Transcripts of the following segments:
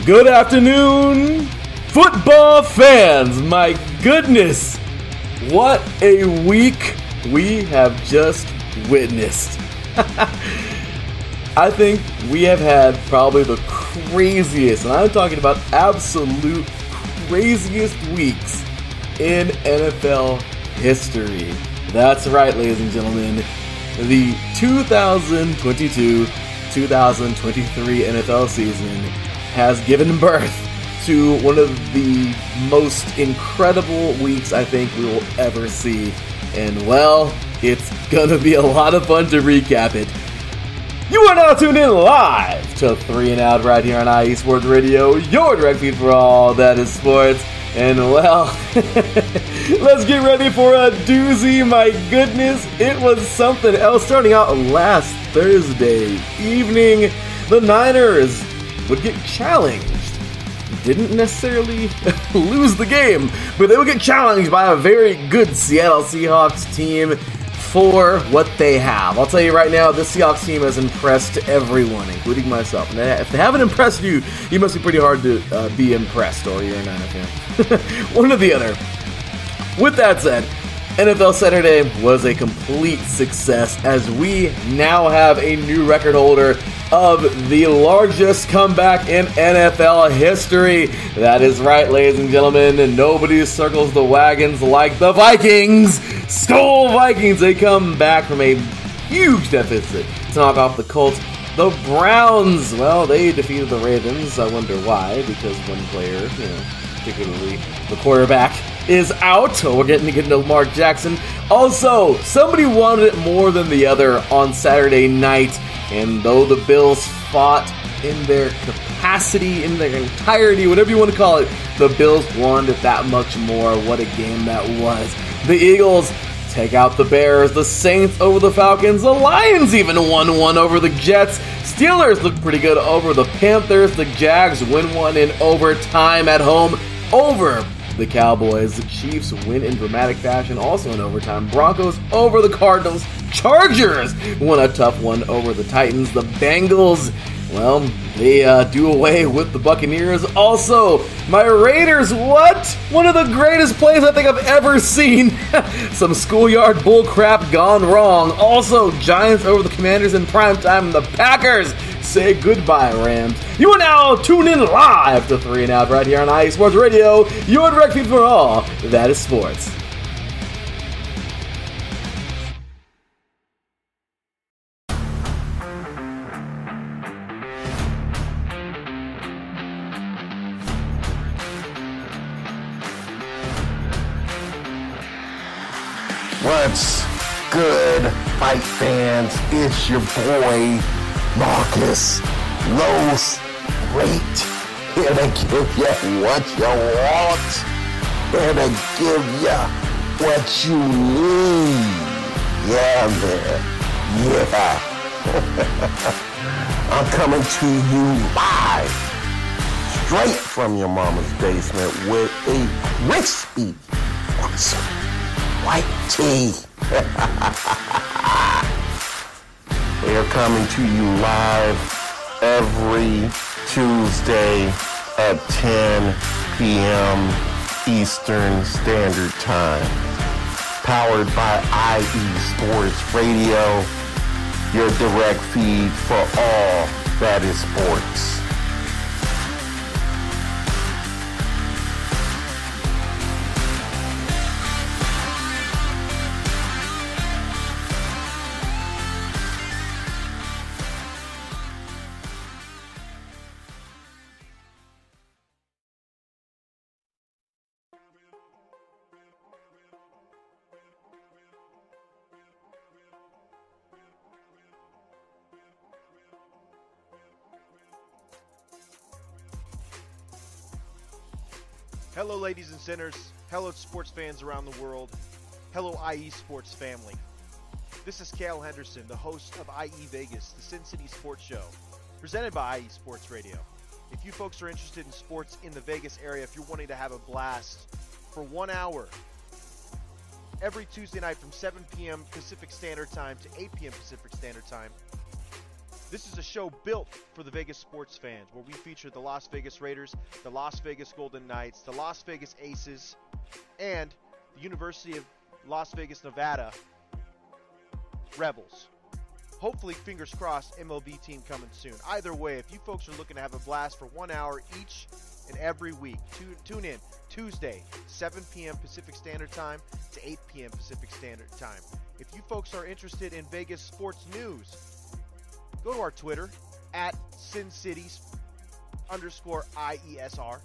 Good afternoon, football fans. My goodness, what a week we have just witnessed. I think we have had probably the craziest, and I'm talking about absolute craziest weeks in NFL history. That's right, ladies and gentlemen. The 2022-2023 NFL season has given birth to one of the most incredible weeks I think we will ever see. And well, it's gonna be a lot of fun to recap it. You are now tuned in live to 3 and Out right here on IE Sports Radio, your direct feed for all that is sports. And well, let's get ready for a doozy. My goodness, it was something else. Starting out last Thursday evening, the Niners would get challenged. Didn't necessarily lose the game, but they would get challenged by a very good Seattle Seahawks team for what they have. I'll tell you right now, this Seahawks team has impressed everyone, including myself. And if they haven't impressed you, you must be pretty hard to be impressed, or you're a Niner fan. One or the other. With that said, NFL Saturday was a complete success as we now have a new record holder of the largest comeback in NFL history. That is right, ladies and gentlemen, and nobody circles the wagons like the Vikings. Skol Vikings! They come back from a huge deficit to knock off the Colts. The Browns, well, they defeated the Ravens. I wonder why, because one player, particularly the quarterback, is out. We're getting to get into Lamar Jackson. Also, somebody wanted it more than the other on Saturday night, and though the Bills fought in their capacity, in their entirety, whatever you want to call it, the Bills wanted it that much more. What a game that was. The Eagles take out the Bears, the Saints over the Falcons, the Lions even won one over the Jets, Steelers look pretty good over the Panthers, the Jags win one in overtime at home over the Cowboys, the Chiefs win in dramatic fashion also in overtime, Broncos over the Cardinals, Chargers won a tough one over the Titans, the Bengals, well, they do away with the Buccaneers. Also, my Raiders, what? One of the greatest plays I think I've ever seen. Some schoolyard bullcrap gone wrong. Also, Giants over the Commanders in primetime, and the Packers say goodbye, Rams. You are now tuned in live to 3 and Out right here on IE Sports Radio, your direct feed for all that is sports. What's good, fight fans? It's your boy, Marcus Los Great, here to give you what you want, here to give you what you need. Yeah, man. Yeah. I'm coming to you live, straight from your mama's basement with a crispy, awesome white tea. They're coming to you live every Tuesday at 10 p.m. Eastern Standard Time. Powered by IE Sports Radio, your direct feed for all that is sports. Hello, ladies and sinners. Hello, sports fans around the world. Hello, IE Sports family. This is Cale Henderson, the host of IE Vegas, the Sin City Sports Show, presented by IE Sports Radio. If you folks are interested in sports in the Vegas area, if you're wanting to have a blast for 1 hour every Tuesday night from 7 p.m. Pacific Standard Time to 8 p.m. Pacific Standard Time, This is a show built for the Vegas sports fans, where we feature the Las Vegas Raiders, the Las Vegas Golden Knights, the Las Vegas Aces, and the University of Las Vegas, Nevada Rebels. Hopefully, fingers crossed, MLB team coming soon. Either way, if you folks are looking to have a blast for 1 hour each and every week, tune in Tuesday, 7 p.m. Pacific Standard Time to 8 p.m. Pacific Standard Time. If you folks are interested in Vegas sports news, go to our Twitter, at SinCities_IESR,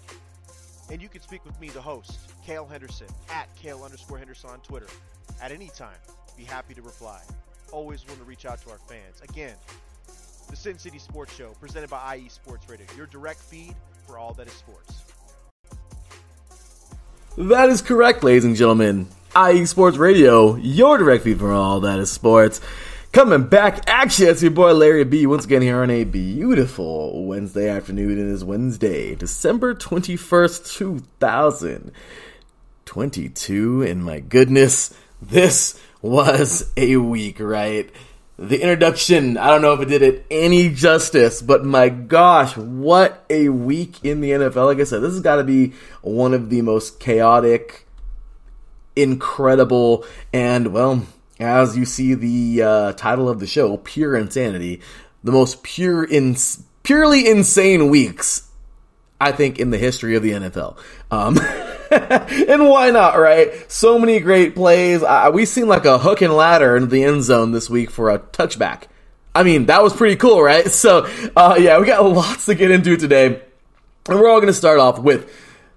and you can speak with me, the host, Cale Henderson, at Cale_Henderson on Twitter. At any time, be happy to reply. Always want to reach out to our fans. Again, the Sin City Sports Show, presented by IE Sports Radio, your direct feed for all that is sports. That is correct, ladies and gentlemen. IE Sports Radio, your direct feed for all that is sports. Coming back at you, it's your boy Larry B. once again here on a beautiful Wednesday afternoon. It is Wednesday, December 21st, 2022. And my goodness, this was a week, right? The introduction, I don't know if it did it any justice, but my gosh, what a week in the NFL. Like I said, this has got to be one of the most chaotic, incredible, and, well, as you see the title of the show, Pure Insanity, the most purely insane weeks, I think, in the history of the NFL. And why not, right? So many great plays. We've seen like a hook and ladder into the end zone this week for a touchback. I mean, that was pretty cool, right? So, yeah, we got lots to get into today. And we're all going to start off with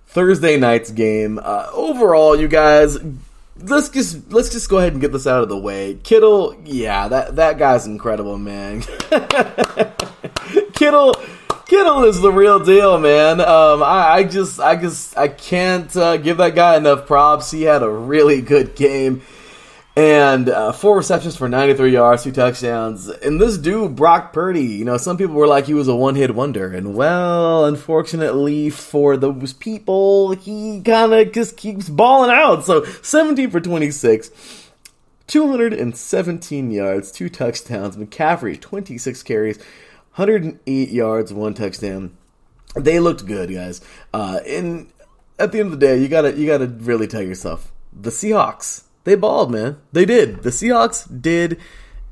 Thursday night's game. Overall, you guys, let's just go ahead and get this out of the way. Kittle, yeah, that guy's incredible, man. Kittle is the real deal, man. I can't give that guy enough props. He had a really good game. And 4 receptions for 93 yards, 2 touchdowns. And this dude, Brock Purdy, you know, some people were like he was a one-hit wonder. And, well, unfortunately for those people, he kind of just keeps balling out. So 17 for 26, 217 yards, 2 touchdowns. McCaffrey, 26 carries, 108 yards, 1 touchdown. They looked good, guys. And at the end of the day, you gotta really tell yourself, the Seahawks, they balled, man. They did. The Seahawks did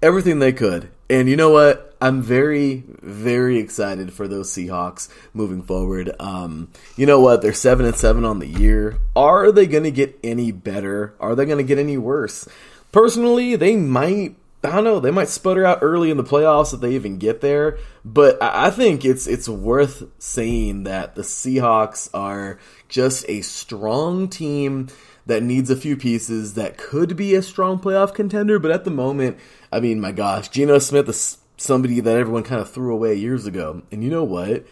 everything they could. And you know what? I'm very, very excited for those Seahawks moving forward. You know what? They're 7-7 on the year. Are they going to get any better? Are they going to get any worse? Personally, they might. I don't know. They might sputter out early in the playoffs if they even get there. But I think it's worth saying that the Seahawks are just a strong team that needs a few pieces that could be a strong playoff contender. But at the moment, I mean, my gosh, Geno Smith is somebody that everyone kind of threw away years ago. And you know what?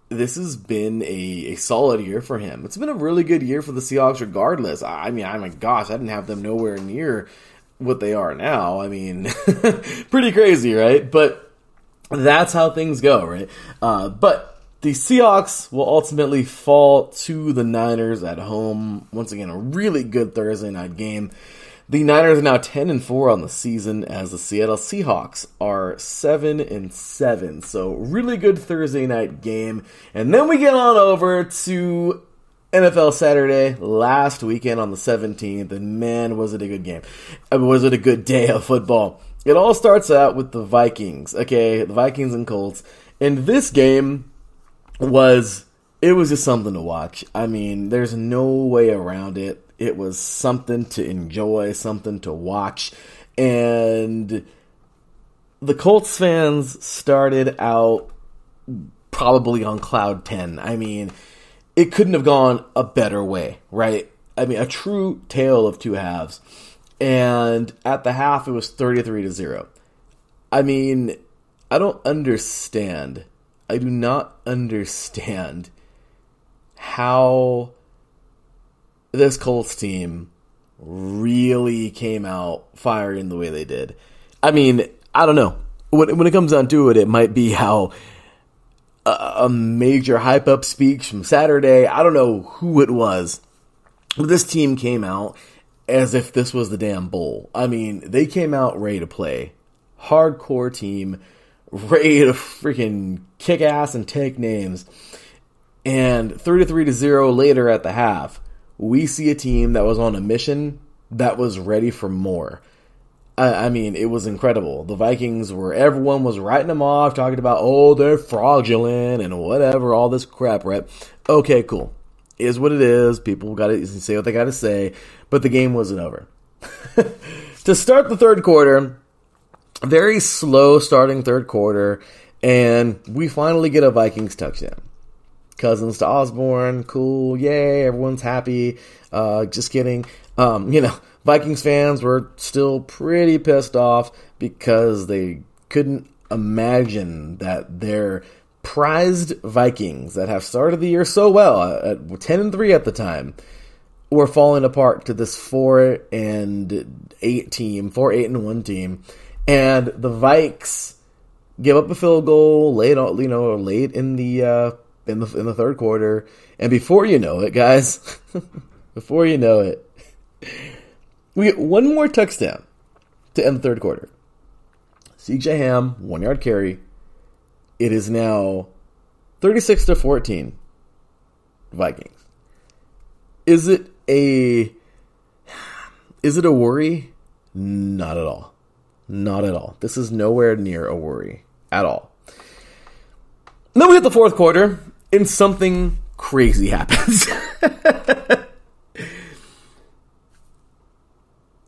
This has been a solid year for him. It's been a really good year for the Seahawks regardless. I mean, my gosh, I didn't have them nowhere near what they are now. I mean, pretty crazy, right? But that's how things go, right? But the Seahawks will ultimately fall to the Niners at home. Once again, a really good Thursday night game. The Niners are now 10-4 on the season, as the Seattle Seahawks are 7-7. So really good Thursday night game. And then we get on over to NFL Saturday last weekend on the 17th, and man, was it a good game. Was it a good day of football. It all starts out with the Vikings, okay? The Vikings and Colts. And this game was just something to watch. I mean, there's no way around it. It was something to enjoy, something to watch. And the Colts fans started out probably on cloud 10. I mean, it couldn't have gone a better way, right? I mean, a true tale of two halves. And at the half, it was 33-0. I mean, I don't understand. I do not understand how this Colts team really came out firing the way they did. I mean, I don't know. When it comes down to it, it might be how a major hype-up speech from Saturday, I don't know who it was, but this team came out as if this was the damn bowl. I mean, they came out ready to play. Hardcore team, ready to freaking kick ass and take names. And 33-0 later at the half, we see a team that was on a mission that was ready for more. I mean, it was incredible. The Vikings everyone was writing them off, talking about, oh, they're fraudulent and whatever, all this crap, right? Okay, cool. Is what it is. People got to say what they got to say, but the game wasn't over. To start the third quarter, very slow starting third quarter, and we finally get a Vikings touchdown. Cousins to Osborne, cool, yay, everyone's happy. Just kidding. Vikings fans were still pretty pissed off because they couldn't imagine that their prized Vikings that have started the year so well, at 10-3 at the time, were falling apart to this 4-8-1 team, and the Vikes give up a field goal late in the third quarter, and before you know it, guys, we get one more touchdown to end the third quarter. C.J. Ham, 1-yard carry. It is now 36-14 Vikings. Is it a worry? Not at all. Not at all. This is nowhere near a worry at all. And then we hit the fourth quarter, and something crazy happens.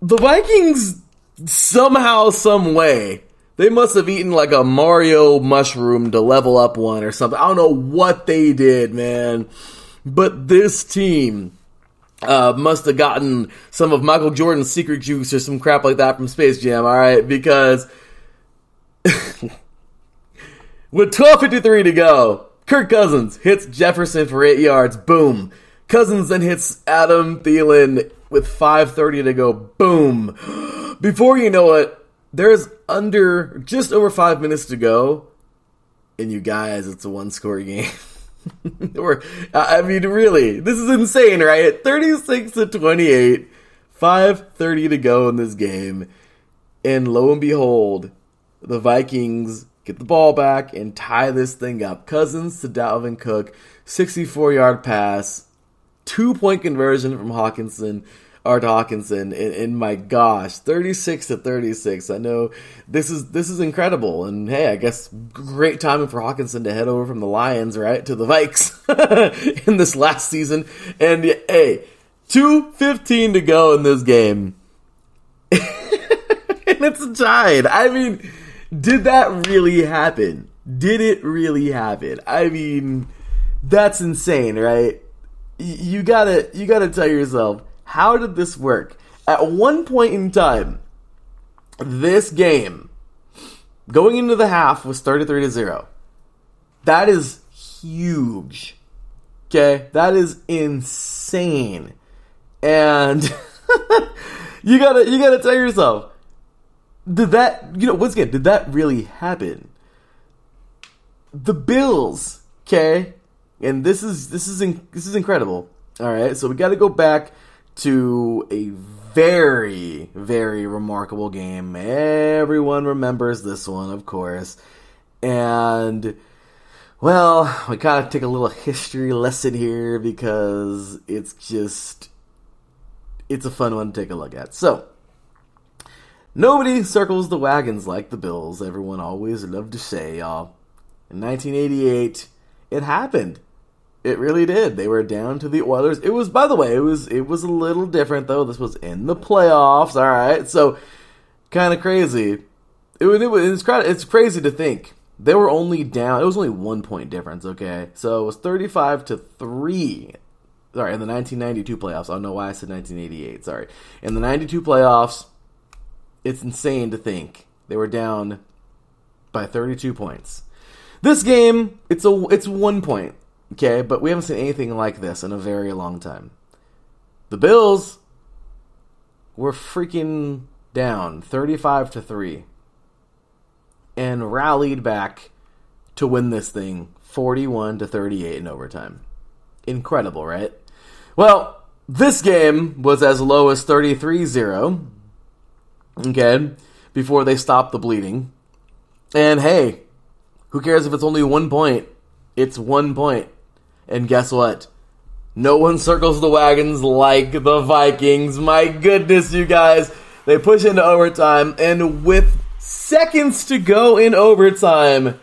The Vikings, somehow, some way, they must have eaten like a Mario mushroom to level up one or something. I don't know what they did, man. But this team must have gotten some of Michael Jordan's secret juice or some crap like that from Space Jam, alright? Because with 12:53 to go, Kirk Cousins hits Jefferson for 8 yards. Boom. Cousins then hits Adam Thielen with 5:30 to go. Boom. Before you know it, there's just over 5 minutes to go. And you guys, it's a one-score game. Really, this is insane, right? 36-28, 5:30 to go in this game. And lo and behold, the Vikings get the ball back and tie this thing up. Cousins to Dalvin Cook, 64-yard pass, 2-point conversion from Hawkinson, and my gosh, 36-36. I know this is incredible, and hey, I guess great timing for Hawkinson to head over from the Lions, right, to the Vikes in this last season. And hey, 2:15 to go in this game, and it's tied. I mean, did that really happen? Did it really happen? I mean, that's insane, right? You gotta tell yourself, how did this work? At one point in time, this game, going into the half, was 33-0. That is huge. Okay? That is insane. And you gotta tell yourself, did that really happen? The Bills, okay? And this is incredible. All right, so we got to go back to a very, very remarkable game. Everyone remembers this one, of course. And, well, we kind of take a little history lesson here because it's a fun one to take a look at. So, nobody circles the wagons like the Bills. Everyone always loved to say, y'all. In 1988, it happened. It really did. They were down to the Oilers. It was, by the way, it was a little different, though. This was in the playoffs, all right? So, kind of crazy. It's crazy to think. They were only down. It was only 1 point difference, okay? So, it was 35-3. Sorry, in the 1992 playoffs. I don't know why I said 1988. Sorry. In the 92 playoffs, it's insane to think. They were down by 32 points. This game, it's 1 point. Okay, but we haven't seen anything like this in a very long time. The Bills were freaking down 35-3 and rallied back to win this thing 41-38 in overtime. Incredible, right? Well, this game was as low as 33-0, okay, before they stopped the bleeding. And hey, Who cares if it's only 1 point? It's 1 point. And guess what? No one circles the wagons like the Vikings. My goodness, you guys. They push into overtime, and with seconds to go in overtime,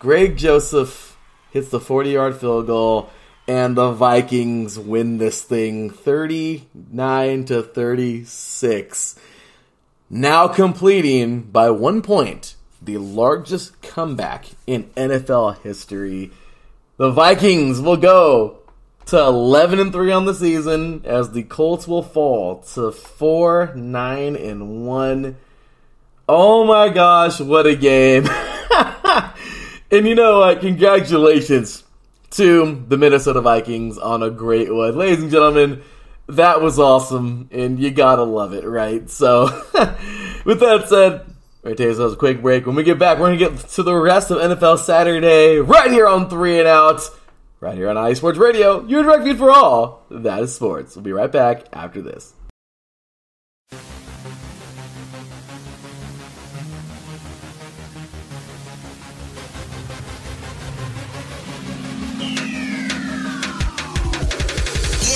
Greg Joseph hits the 40-yard field goal, and the Vikings win this thing 39-36. Now completing, by 1 point, the largest comeback in NFL history. The Vikings will go to 11-3 on the season, as the Colts will fall to 4-9-1. Oh my gosh, what a game. And you know what? Congratulations to the Minnesota Vikings on a great one. Ladies and gentlemen, that was awesome, and you gotta love it, right? So, with that said, we're going to take ourselves a quick break. When we get back, we're going to get to the rest of NFL Saturday right here on 3 and Out, right here on IE Sports Radio, your direct feed for all that is sports. We'll be right back after this.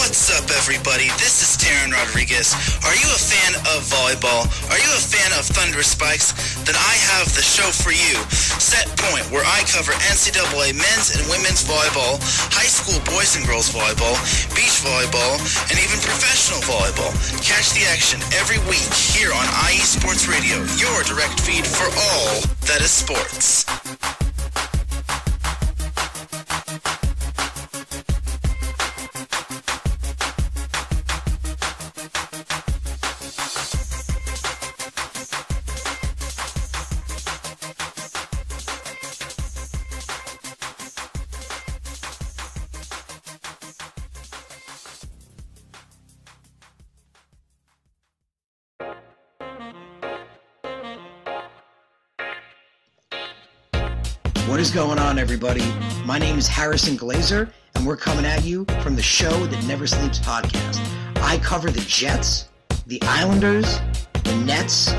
What's up, everybody? This is Taryn Rodriguez. Are you a fan of volleyball? Are you a fan of Thunder Spikes? Then I have the show for you, Set Point, where I cover NCAA men's and women's volleyball, high school boys and girls volleyball, beach volleyball, and even professional volleyball. Catch the action every week here on IE Sports Radio, your direct feed for all that is sports. What is going on, everybody? My name is Harrison Glazer, and we're coming at you from the Show That Never Sleeps podcast. I cover the Jets, the Islanders, the Nets,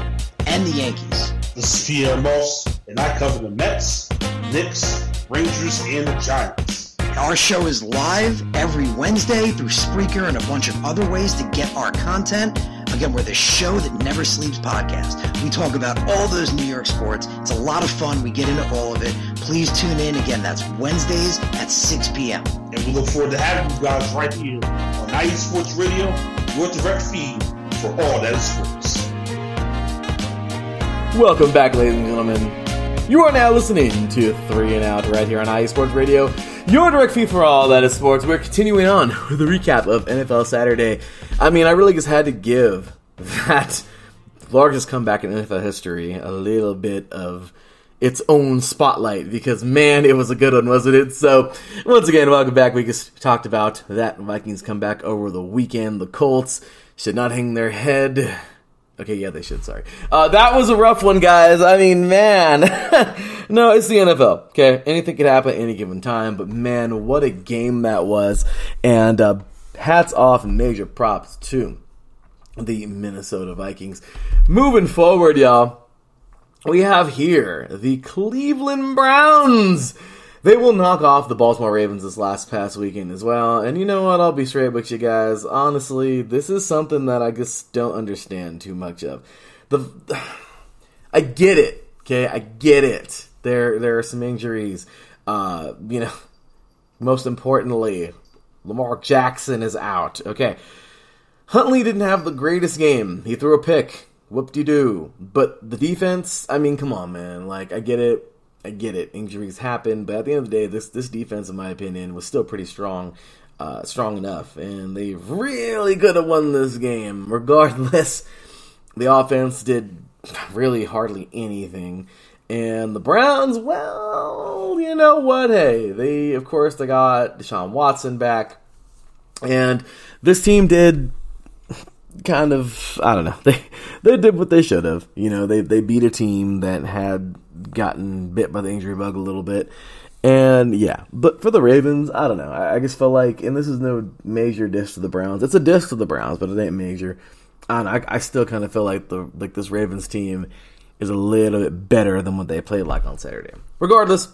and the Yankees. This is Pierre Moss, and I cover the Mets, Knicks, Rangers, and the Giants. Our show is live every Wednesday through Spreaker and a bunch of other ways to get our content. Again, we're the Show That Never Sleeps podcast. We talk about all those New York sports. It's a lot of fun. We get into all of it. Please tune in. Again, that's Wednesdays at 6 p.m. And we look forward to having you guys right here on IE Sports Radio, your direct feed for all that is sports. Welcome back, ladies and gentlemen. You are now listening to 3 and Out right here on IE Sports Radio, your direct feed for all that is sports. We're continuing on with a recap of NFL Saturday. I mean, I really just had to give that largest comeback in NFL history a little bit of its own spotlight, because, man, it was a good one, wasn't it? So, once again, welcome back. We just talked about that Vikings comeback over the weekend. The Colts should not hang their head. Okay, yeah, they should, sorry. That was a rough one, guys. I mean, man. No, it's the NFL, okay? Anything could happen at any given time, but, man, what a game that was. And hats off and major props to the Minnesota Vikings. Moving forward, y'all, we have here the Cleveland Browns. They will knock off the Baltimore Ravens this past weekend as well. And you know what? I'll be straight with you guys. Honestly, this is something that I just don't understand too much of. I get it, okay? I get it. There are some injuries. Most importantly, Lamar Jackson is out. Okay. Huntley didn't have the greatest game. He threw a pick. Whoop-de-doo. But the defense, I mean, come on, man. Like, I get it. Injuries happen, but at the end of the day, this defense, in my opinion, was still pretty strong enough, and they really could have won this game. Regardless, the offense did really hardly anything, and the Browns, well, you know what? Hey, they got Deshaun Watson back, and this team did kind of, I don't know, they did what they should have. You know, they beat a team that had gotten bit by the injury bug a little bit. And yeah, but for the Ravens, I don't know. I just feel like, and this is no major diss to the Browns. It's a diss to the Browns, but it ain't major. I don't know, I still kind of feel like this Ravens team is a little bit better than what they played like on Saturday. Regardless,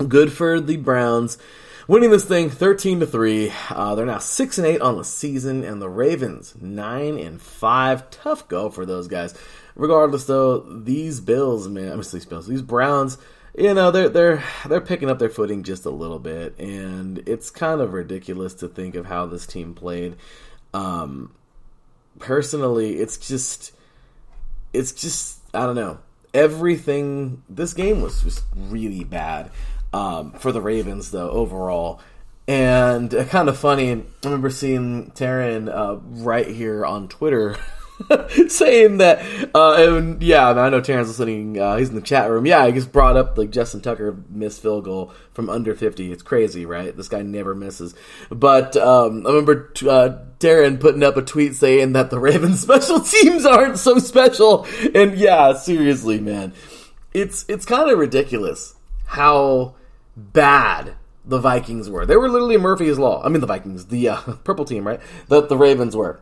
good for the Browns. Winning this thing 13-3. They're now 6-8 on the season, and the Ravens 9-5. Tough go for those guys. Regardless, though, these Browns, they're picking up their footing just a little bit, and it's kind of ridiculous to think of how this team played. Personally, it's just I don't know. Everything, this game was just really bad. For the Ravens, though, overall. And kind of funny, I remember seeing Taryn right here on Twitter saying that, and yeah, I know Taryn's listening, he's in the chat room. Yeah, he just brought up, like, Justin Tucker missed field goal from under 50. It's crazy, right? This guy never misses. But I remember Taryn putting up a tweet saying that the Ravens special teams aren't so special. And yeah, seriously, man. It's kind of ridiculous how bad the Vikings were. They were literally Murphy's Law. I mean, the Vikings, the purple team, right? The Ravens were.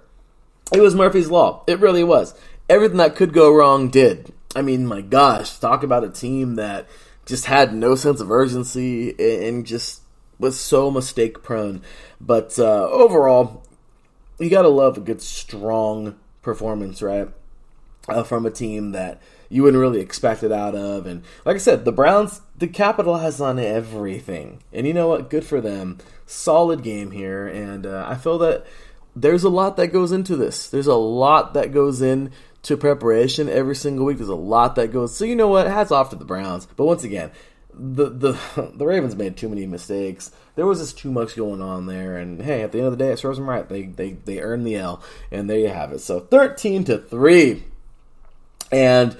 It was Murphy's Law. It really was. Everything that could go wrong did. I mean, my gosh, talk about a team that just had no sense of urgency and just was so mistake prone. But overall, you gotta love a good, strong performance, right? From a team that you wouldn't really expect it out of. And like I said, the Browns, they capitalize on everything. And you know what? Good for them. Solid game here. And I feel that there's a lot that goes into this. There's a lot that goes into preparation every single week. There's a lot that goes. So you know what? Hats off to the Browns. But once again, the Ravens made too many mistakes. There was just too much going on there. And hey, at the end of the day, it serves them right. They earned the L. And there you have it. So 13-3. And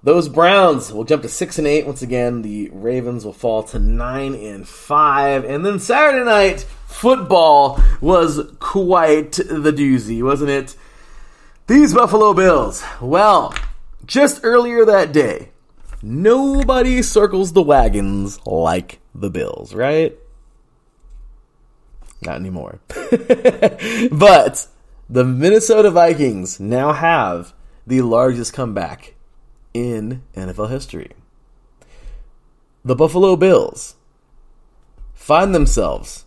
those Browns will jump to 6-8 once again. The Ravens will fall to 9-5. And then Saturday night football was quite the doozy, wasn't it? These Buffalo Bills. Well, just earlier that day, nobody circles the wagons like the Bills, right? Not anymore. But the Minnesota Vikings now have the largest comeback in NFL history. The Buffalo Bills find themselves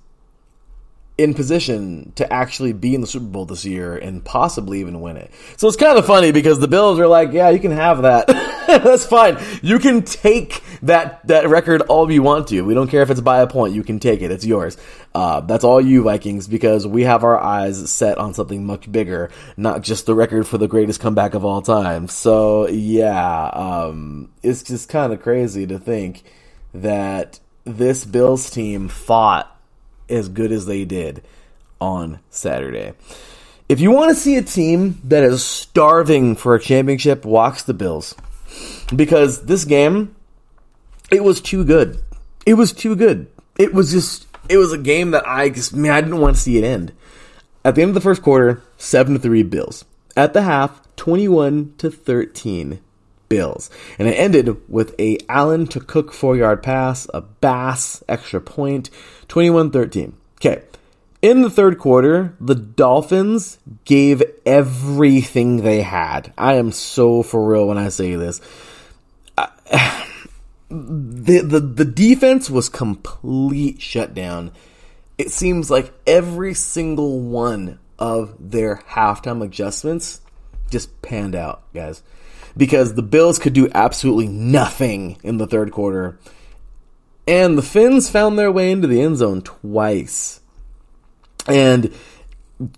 in position to actually be in the Super Bowl this year and possibly even win it. So it's kind of funny because the Bills are like, yeah, you can have that. That's fine. You can take that record all you want to. We don't care if it's by a point. You can take it. It's yours. That's all you, Vikings, because we have our eyes set on something much bigger, not just the record for the greatest comeback of all time. So, yeah, it's just kind of crazy to think that this Bills team fought as good as they did on Saturday. If you want to see a team that is starving for a championship, watch the Bills. Because this game, it was too good. It was too good. It was a game that I didn't want to see it end. At the end of the first quarter, 7-3 Bills. At the half, 21-13 Bills. And it ended with a Allen to Cook 4-yard pass, a Bass extra point, 21-13. Okay. In the third quarter, the Dolphins gave everything they had. I am so for real when I say this. The defense was complete shutdown. It seems like every single one of their halftime adjustments just panned out, guys. Because the Bills could do absolutely nothing in the third quarter. And the Finns found their way into the end zone twice. And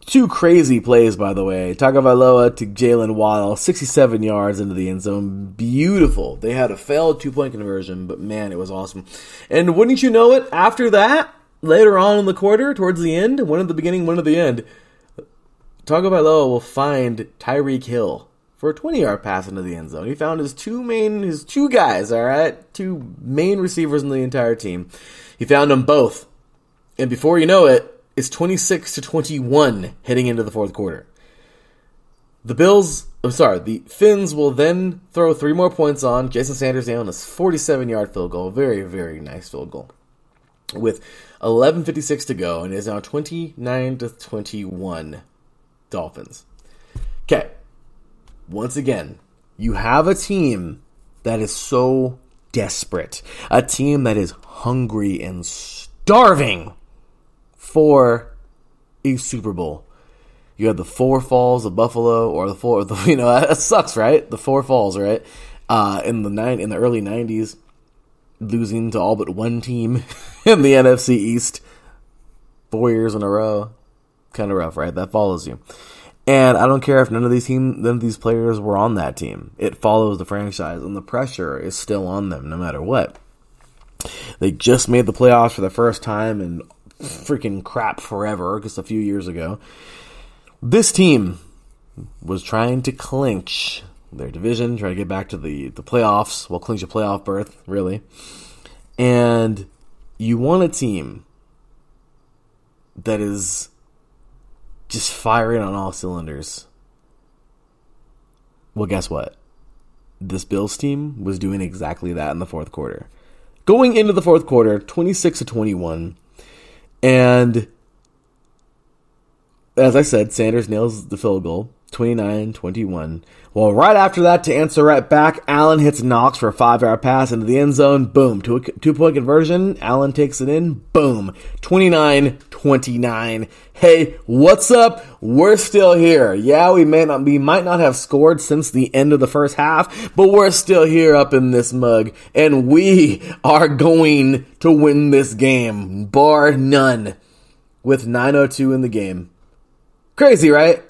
two crazy plays, by the way. Tagovailoa to Jalen Waddle, 67 yards into the end zone. Beautiful. They had a failed 2-point conversion, but man, it was awesome. And wouldn't you know it, after that, later on in the quarter, towards the end, one at the beginning, one at the end, Tagovailoa will find Tyreek Hill for a 20-yard pass into the end zone. He found his two guys, all right? Two main receivers in the entire team. He found them both. And before you know it, it's 26-21 heading into the fourth quarter. The Finns will then throw 3 more points on. Jason Sanders down a 47-yard field goal. Very, very nice field goal. With 11:56 to go, and it is now 29-21 Dolphins. Okay. Once again, you have a team that is so desperate, a team that is hungry and starving for a Super Bowl. You have the Four Falls of Buffalo, or that sucks, right? The Four Falls, right? In the early 90s, losing to all but one team in the NFC East 4 years in a row. Kind of rough, right? That follows you. And I don't care if none of these players were on that team. It follows the franchise, and the pressure is still on them no matter what. They just made the playoffs for the first time in freaking crap forever, just a few years ago. This team was trying to clinch their division, try to get back to the playoffs, clinch a playoff berth, really. And you want a team that is just firing on all cylinders. Well, guess what? This Bills team was doing exactly that in the fourth quarter. Going into the fourth quarter, 26-21, and as I said, Sanders nails the field goal, 29-21. Well, right after that, to answer right back, Allen hits Knox for a 5-yard pass into the end zone. Boom. Two-point conversion. Allen takes it in. Boom. 29-29. Hey, what's up? We're still here. Yeah, we might not have scored since the end of the first half, but we're still here up in this mug, and we are going to win this game, bar none, with 9:02 in the game. Crazy, right?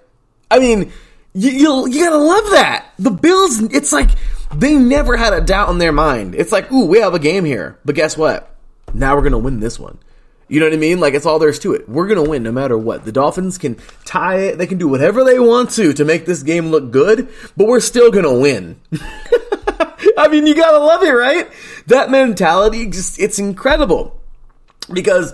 I mean, you gotta love that. The Bills, it's like they never had a doubt in their mind. It's like, ooh, we have a game here. But guess what? Now we're gonna win this one. You know what I mean? Like, it's all there is to it. We're gonna win no matter what. The Dolphins can tie it. They can do whatever they want to make this game look good, but we're still gonna win. I mean, you gotta love it, right? That mentality, it's incredible. Because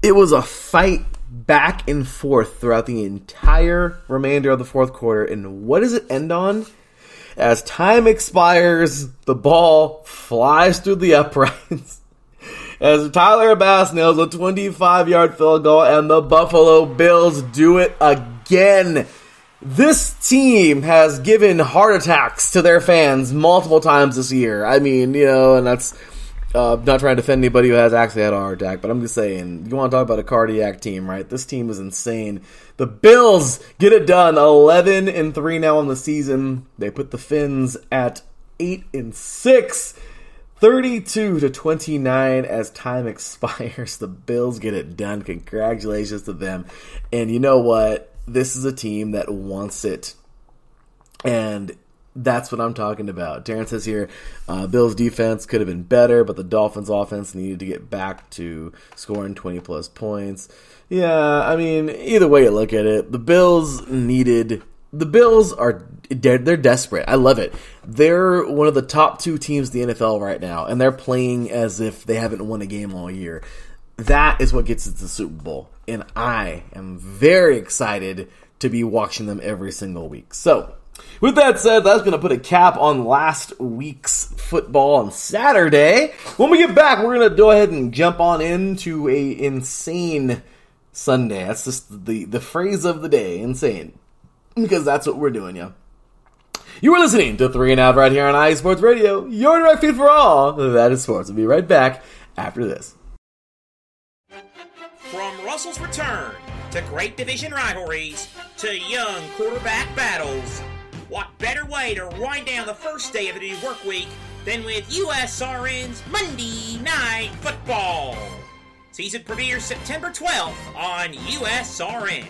it was a fight back and forth throughout the entire remainder of the fourth quarter. And what does it end on? As time expires, the ball flies through the uprights. As Tyler Bass nails a 25-yard field goal, and the Buffalo Bills do it again. This team has given heart attacks to their fans multiple times this year. I mean, and that's not trying to defend anybody who has actually had a heart attack, but I'm just saying, you want to talk about a cardiac team, right? This team is insane. The Bills get it done, 11-3 now on the season. They put the Fins at 8-6, 32-29 as time expires. The Bills get it done. Congratulations to them. And you know what? This is a team that wants it. And that's what I'm talking about. Darren says here, Bills defense could have been better, but the Dolphins offense needed to get back to scoring 20-plus points. Yeah, I mean, either way you look at it, the Bills they're desperate. I love it. They're one of the top two teams in the NFL right now, and they're playing as if they haven't won a game all year. That is what gets us to the Super Bowl, and I am very excited to be watching them every single week. So, with that said, that's going to put a cap on last week's football on Saturday. When we get back, we're going to go ahead and jump on into a insane Sunday. That's just the phrase of the day, insane. Because that's what we're doing, yeah. You are listening to 3 and Out right here on IE Sports Radio, your direct feed for all that is sports. We'll be right back after this. From Russell's return to great division rivalries to young quarterback battles, what better way to wind down the first day of the new work week than with USRN's Monday Night Football? Season premieres September 12th on USRN.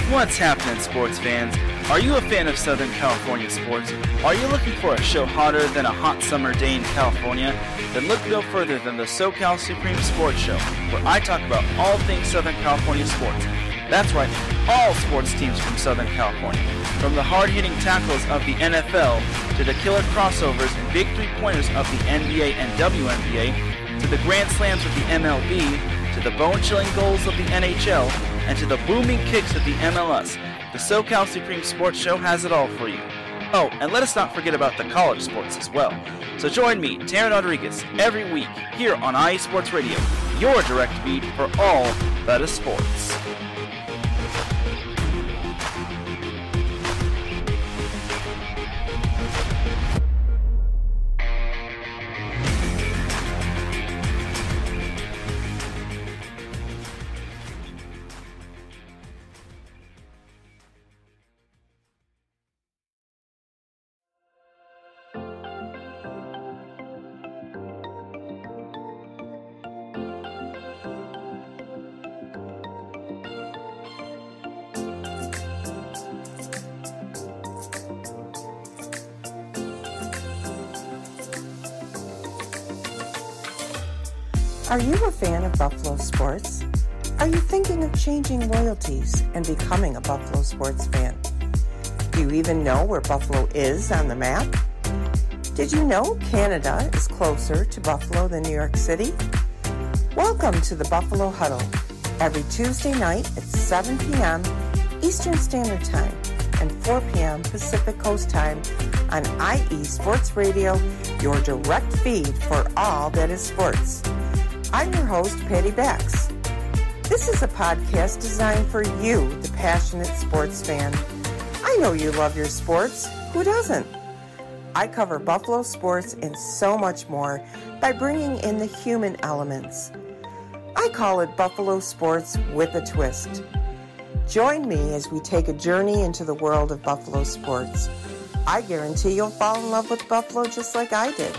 What's happening, sports fans? Are you a fan of Southern California sports? Are you looking for a show hotter than a hot summer day in California? Then look no further than the SoCal Supreme Sports Show, where I talk about all things Southern California sports. That's right, all sports teams from Southern California. From the hard-hitting tackles of the NFL, to the killer crossovers and big three-pointers of the NBA and WNBA, to the grand slams of the MLB, to the bone-chilling goals of the NHL, and to the booming kicks of the MLS. The SoCal Supreme Sports Show has it all for you. Oh, and let us not forget about the college sports as well. So join me, Taryn Rodriguez, every week here on IE Sports Radio, your direct feed for all that is sports. Are you a fan of Buffalo sports? Are you thinking of changing loyalties and becoming a Buffalo sports fan? Do you even know where Buffalo is on the map? Did you know Canada is closer to Buffalo than New York City? Welcome to the Buffalo Huddle, every Tuesday night at 7 p.m. Eastern Standard Time and 4 p.m. Pacific Coast Time on IE Sports Radio, your direct feed for all that is sports. I'm your host, Patty Bax. This is a podcast designed for you, the passionate sports fan. I know you love your sports. Who doesn't? I cover Buffalo sports and so much more by bringing in the human elements. I call it Buffalo sports with a twist. Join me as we take a journey into the world of Buffalo sports. I guarantee you'll fall in love with Buffalo just like I did.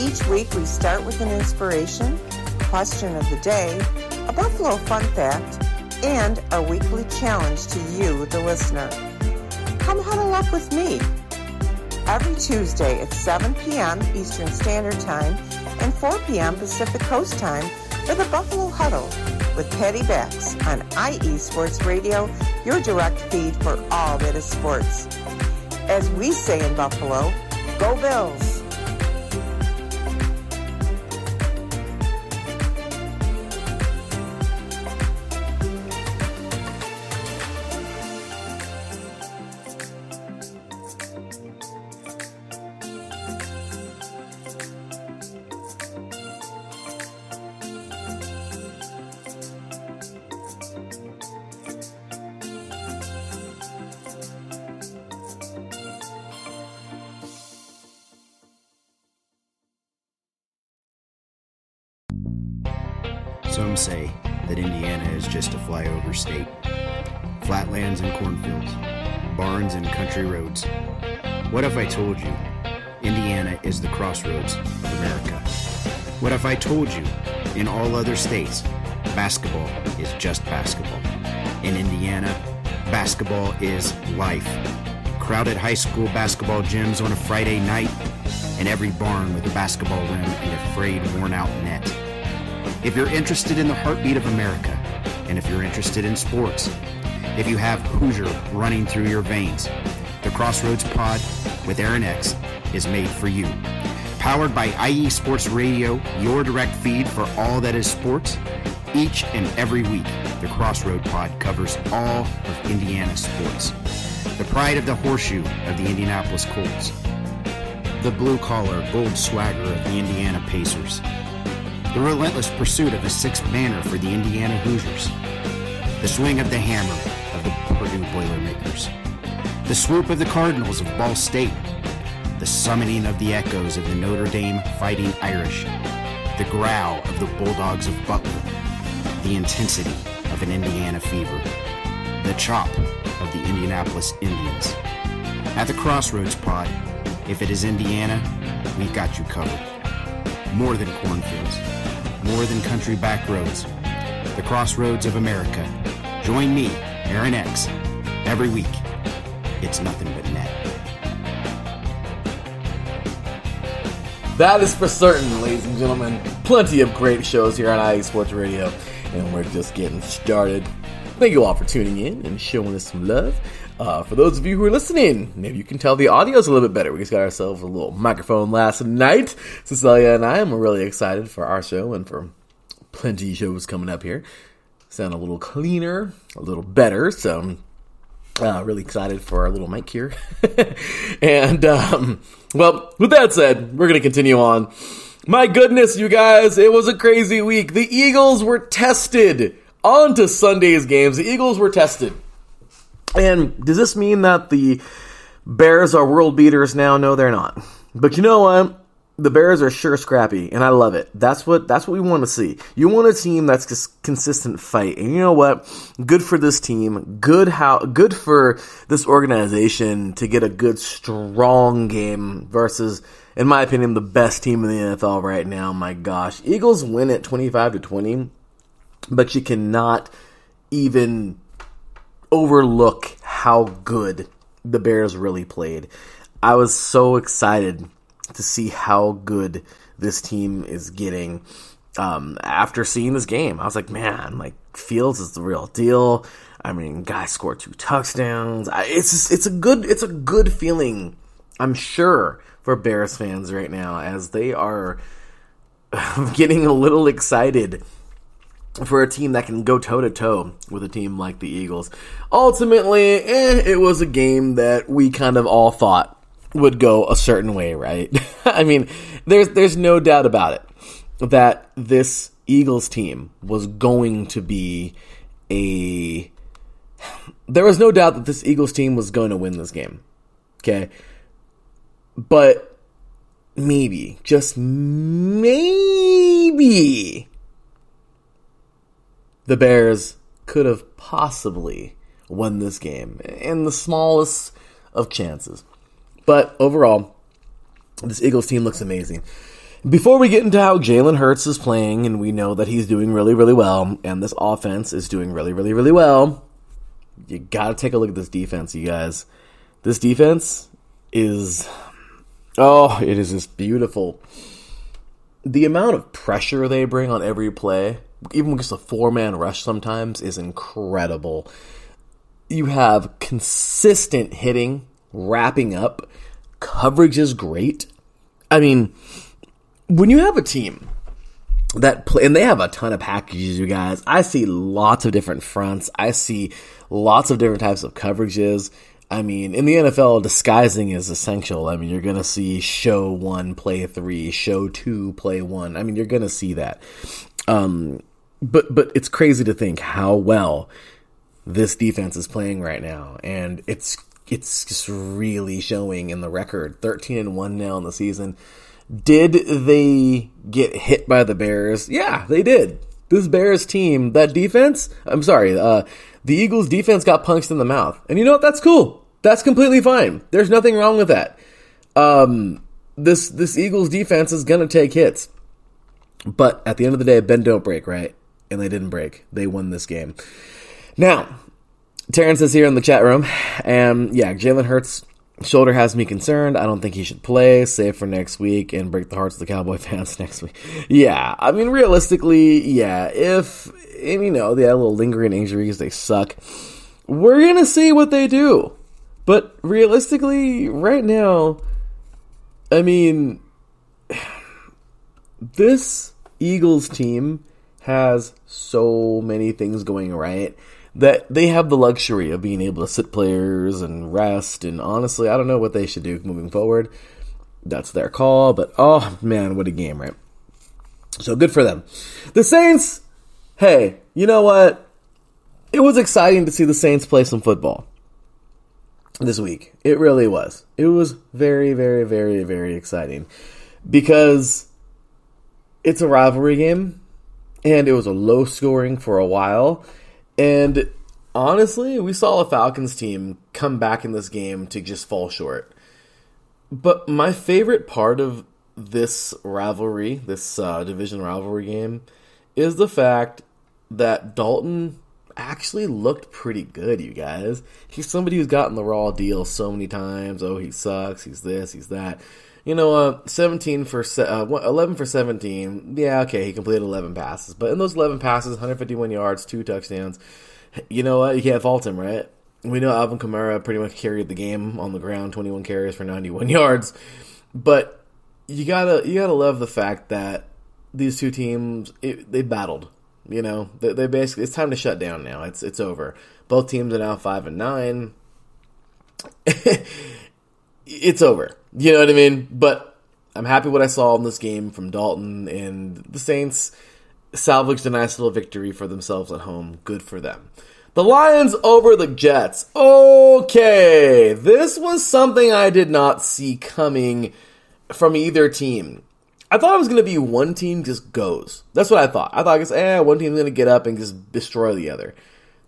Each week we start with an inspiration, question of the day, a Buffalo fun fact, and our weekly challenge to you, the listener. Come huddle up with me every Tuesday at 7 p.m. Eastern Standard Time and 4 p.m. Pacific Coast Time for the Buffalo Huddle with Patty Bax on IE Sports Radio, your direct feed for all that is sports. As we say in Buffalo, go Bills! Some say that Indiana is just a flyover state. Flatlands and cornfields, barns and country roads. What if I told you Indiana is the crossroads of America? What if I told you in all other states, basketball is just basketball? In Indiana, basketball is life. Crowded high school basketball gyms on a Friday night, and every barn with a basketball rim and a frayed, worn-out net. If you're interested in the heartbeat of America, and if you're interested in sports, if you have Hoosier running through your veins, the Crossroads Pod with Aaron X is made for you. Powered by IE Sports Radio, your direct feed for all that is sports, each and every week, the Crossroad Pod covers all of Indiana sports. The pride of the horseshoe of the Indianapolis Colts. The blue-collar gold swagger of the Indiana Pacers. The relentless pursuit of the sixth banner for the Indiana Hoosiers. The swing of the hammer of the Purdue Boilermakers. The swoop of the Cardinals of Ball State. The summoning of the echoes of the Notre Dame Fighting Irish. The growl of the Bulldogs of Butler. The intensity of an Indiana fever. The chop of the Indianapolis Indians. At the Crossroads Pod, if it is Indiana, we've got you covered. More than cornfields. More than country back roads. The Crossroads of America. Join me, Aaron X, every week. It's nothing but net. That is for certain, ladies and gentlemen. Plenty of great shows here on IE Sports Radio, and we're just getting started. Thank you all for tuning in and showing us some love. For those of you who are listening, maybe you can tell the audio's a little bit better. We just got ourselves a little microphone last night. Cecilia and I am really excited for our show and for plenty of shows coming up here. Sound a little cleaner, a little better. So Really excited for our little mic here. And, well, with that said, we're going to continue on. My goodness, you guys, it was a crazy week. The Eagles were tested. On to Sunday's games. The Eagles were tested. And does this mean that the Bears are world beaters now? No, they're not. But you know what? The Bears are sure scrappy, and I love it. That's what we want to see. You want a team that's just consistent fight. And you know what? Good for this team. Good for this organization to get a good, strong game versus, in my opinion, the best team in the NFL right now. My gosh. Eagles win at 25-20, but you cannot even overlook how good the Bears really played. I was so excited to see how good this team is getting after seeing this game. I was like, man, like Fields is the real deal. I mean, guy scored 2 touchdowns. It's a good feeling, I'm sure, for Bears fans right now as they are getting a little excited for a team that can go toe-to-toe with a team like the Eagles. Ultimately, it was a game that we kind of all thought would go a certain way, right? I mean, there's no doubt about it that this Eagles team was going to be there was no doubt that this Eagles team was going to win this game. Okay? But maybe, just maybe, the Bears could have possibly won this game in the smallest of chances. But overall, this Eagles team looks amazing. Before we get into how Jalen Hurts is playing, and we know that he's doing really, really well, and this offense is doing really, really, really well, you got to take a look at this defense, you guys. This defense is, it is just beautiful. The amount of pressure they bring on every play, even with just a 4-man rush sometimes, is incredible. You have consistent hitting, wrapping up. Coverage is great. I mean, when you have a team that play, and they have a ton of packages, you guys. I see lots of different fronts. I see lots of different types of coverages. I mean, in the NFL, disguising is essential. I mean, you're going to see show 1, play 3, show 2, play 1. I mean, you're going to see that. But it's crazy to think how well this defense is playing right now. And it's just really showing in the record. 13-1 now in the season. Did they get hit by the Bears? Yeah, they did. This Bears team, that defense, the Eagles defense got punched in the mouth. And you know what? That's cool. That's completely fine. There's nothing wrong with that. This Eagles defense is going to take hits. But at the end of the day, bend don't break, right? And they didn't break. They won this game. Now, Terrence is here in the chat room, and yeah, Jalen Hurts' shoulder has me concerned. I don't think he should play, save for next week, and break the hearts of the Cowboy fans next week. Yeah, I mean, realistically, yeah, they have little lingering injuries, they suck. We're going to see what they do. But realistically, right now, I mean, this Eagles team has so many things going right that they have the luxury of being able to sit players and rest. And honestly, I don't know what they should do moving forward. That's their call. But, oh, man, what a game, right? So good for them. The Saints, hey, you know what? It was exciting to see the Saints play some football this week. It really was. It was very, very, very, very exciting because it's a rivalry game and it was a low scoring for a while. And honestly, we saw a Falcons team come back in this game to just fall short. But my favorite part of this rivalry, this division rivalry game, is the fact that Dalton actually looked pretty good, you guys. He's somebody who's gotten the raw deal so many times. Oh, he sucks. He's this. He's that. 11 for 17. Yeah, okay, he completed 11 passes. But in those 11 passes, 151 yards, 2 touchdowns. You know what? You can't fault him, right? We know Alvin Kamara pretty much carried the game on the ground, 21 carries for 91 yards. But you gotta love the fact that these two teams, they battled. They basically, it's time to shut down now. It's over. Both teams are now 5-9. it's over. You know what I mean? But I'm happy what I saw in this game from Dalton, and the Saints salvaged a nice little victory for themselves at home. Good for them. The Lions over the Jets. Okay, this was something I did not see coming from either team. I thought it was going to be one team just goes. That's what I thought. I thought, one team's going to get up and just destroy the other.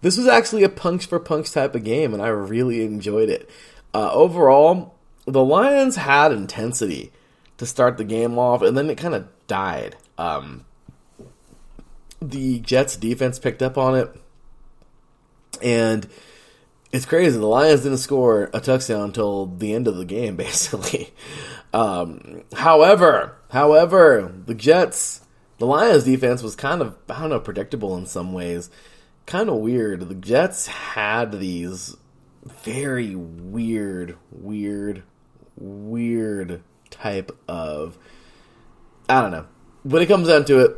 This was actually a punch-for-punch type of game, and I really enjoyed it. Overall, the Lions had intensity to start the game off, and then it kind of died. The Jets defense picked up on it, and it's crazy. The Lions didn't score a touchdown until the end of the game, basically. However, the Lions defense was kind of, predictable in some ways. Kind of weird. The Jets had these very weird type of, I don't know. When it comes down to it,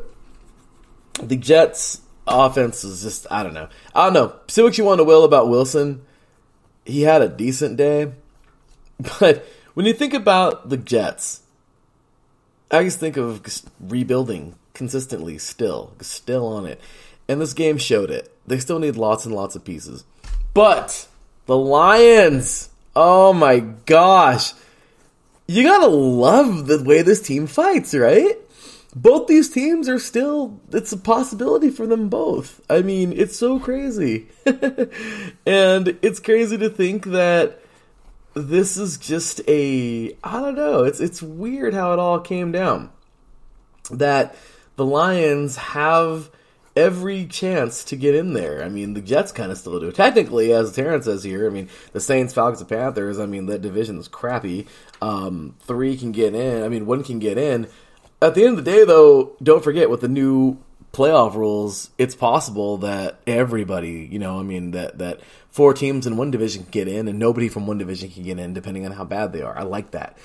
the Jets offense is just, I don't know. Say what you want to will about Wilson. He had a decent day. But when you think about the Jets, I just think of rebuilding consistently still on it. And this game showed it. They still need lots and lots of pieces. But the Lions, oh my gosh. You gotta love the way this team fights, right? Both these teams are still, it's a possibility for them both. I mean, it's so crazy. And it's crazy to think that this is just I don't know, it's weird how it all came down. That the Lions have every chance to get in there. I mean, the Jets kind of still do. Technically, as Terrence says here, I mean, the Saints, Falcons, and Panthers, I mean, that division is crappy. 3 can get in. I mean, 1 can get in. At the end of the day, though, don't forget, with the new playoff rules, it's possible that everybody, that 4 teams in one division can get in, and nobody from one division can get in, depending on how bad they are. I like that.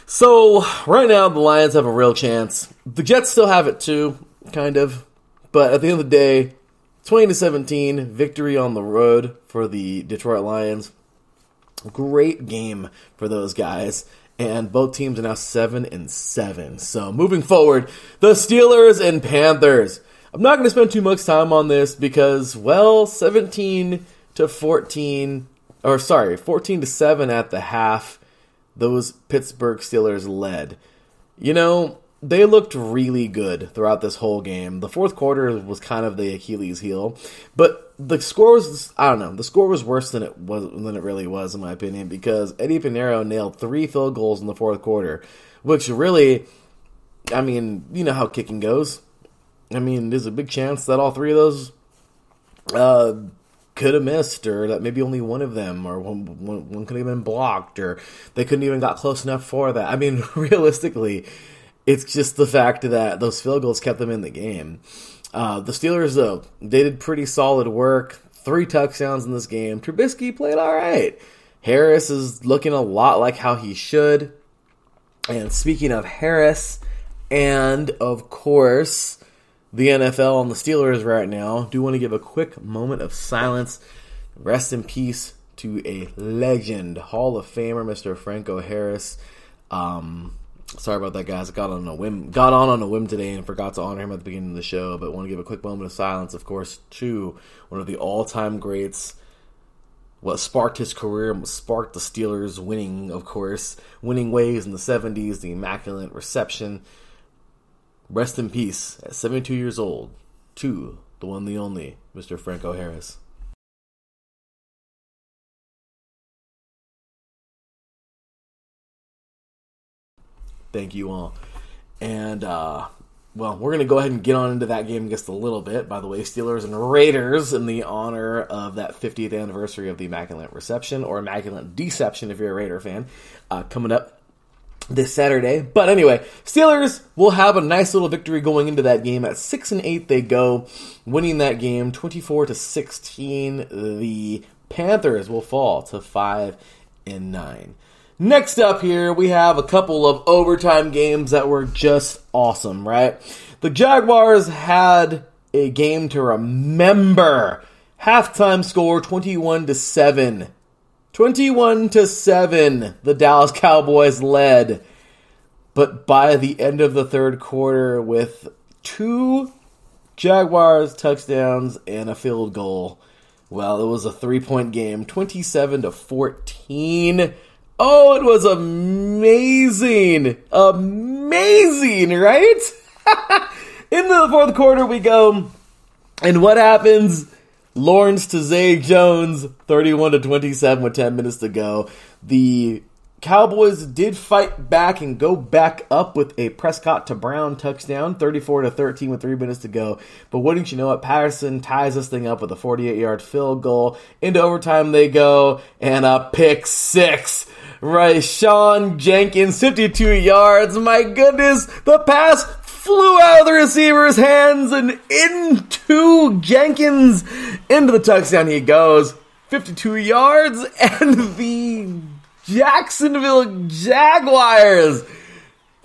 So, right now, the Lions have a real chance. The Jets still have it, too, kind of. But at the end of the day, 20-17, victory on the road for the Detroit Lions. Great game for those guys. And both teams are now 7-7. So moving forward, the Steelers and Panthers. I'm not going to spend too much time on this because, 14-7 at the half. Those Pittsburgh Steelers led. They looked really good throughout this whole game. The fourth quarter was kind of the Achilles heel, but the score was, I don't know, the score was worse than it really was, in my opinion, because Eddie Pinheiro nailed 3 field goals in the fourth quarter, which really, I mean, you know how kicking goes. I mean, there's a big chance that all 3 of those could have missed, or that maybe only one of them, or one could have been blocked, or they couldn't even got close enough for that. I mean, realistically, it's just the fact that those field goals kept them in the game. The Steelers, though, they did pretty solid work. 3 touchdowns in this game. Trubisky played all right. Harris is looking a lot like how he should. And speaking of Harris, and of course, the NFL and the Steelers right now, do want to give a quick moment of silence. Rest in peace to a legend, Hall of Famer, Mr. Franco Harris. Sorry about that, guys. I got on a whim today and forgot to honor him at the beginning of the show, but want to give a quick moment of silence, of course, to one of the all-time greats. What sparked his career, sparked the Steelers winning ways in the 70s, the Immaculate Reception. Rest in peace, at 72 years old, to the one, the only, Mr. Franco Harris. Thank you all. And, we're going to go ahead and get on into that game just a little bit. By the way, Steelers and Raiders in the honor of that 50th anniversary of the Immaculate Reception, or Immaculate Deception if you're a Raider fan, coming up this Saturday. But anyway, Steelers will have a nice little victory going into that game. At 6-8 they go, winning that game 24-16. The Panthers will fall to 5-9. Next up here, we have a couple of overtime games that were just awesome, right? The Jaguars had a game to remember. Halftime score 21-7. 21-7, the Dallas Cowboys led. But by the end of the third quarter, with 2 Jaguars touchdowns and a field goal, well, it was a 3-point game, 27-14. Oh, it was amazing. Amazing, right? Into the fourth quarter we go. And what happens? Lawrence to Zay Jones, 31-27 with 10 minutes to go. The Cowboys did fight back and go back up with a Prescott to Brown touchdown, 34-13 with 3 minutes to go. But wouldn't you know it, Patterson ties this thing up with a 48-yard field goal. Into overtime they go, and a pick six. Rayshawn Jenkins, 52 yards. My goodness, the pass flew out of the receiver's hands and into Jenkins. Into the touchdown he goes. 52 yards, and the Jacksonville Jaguars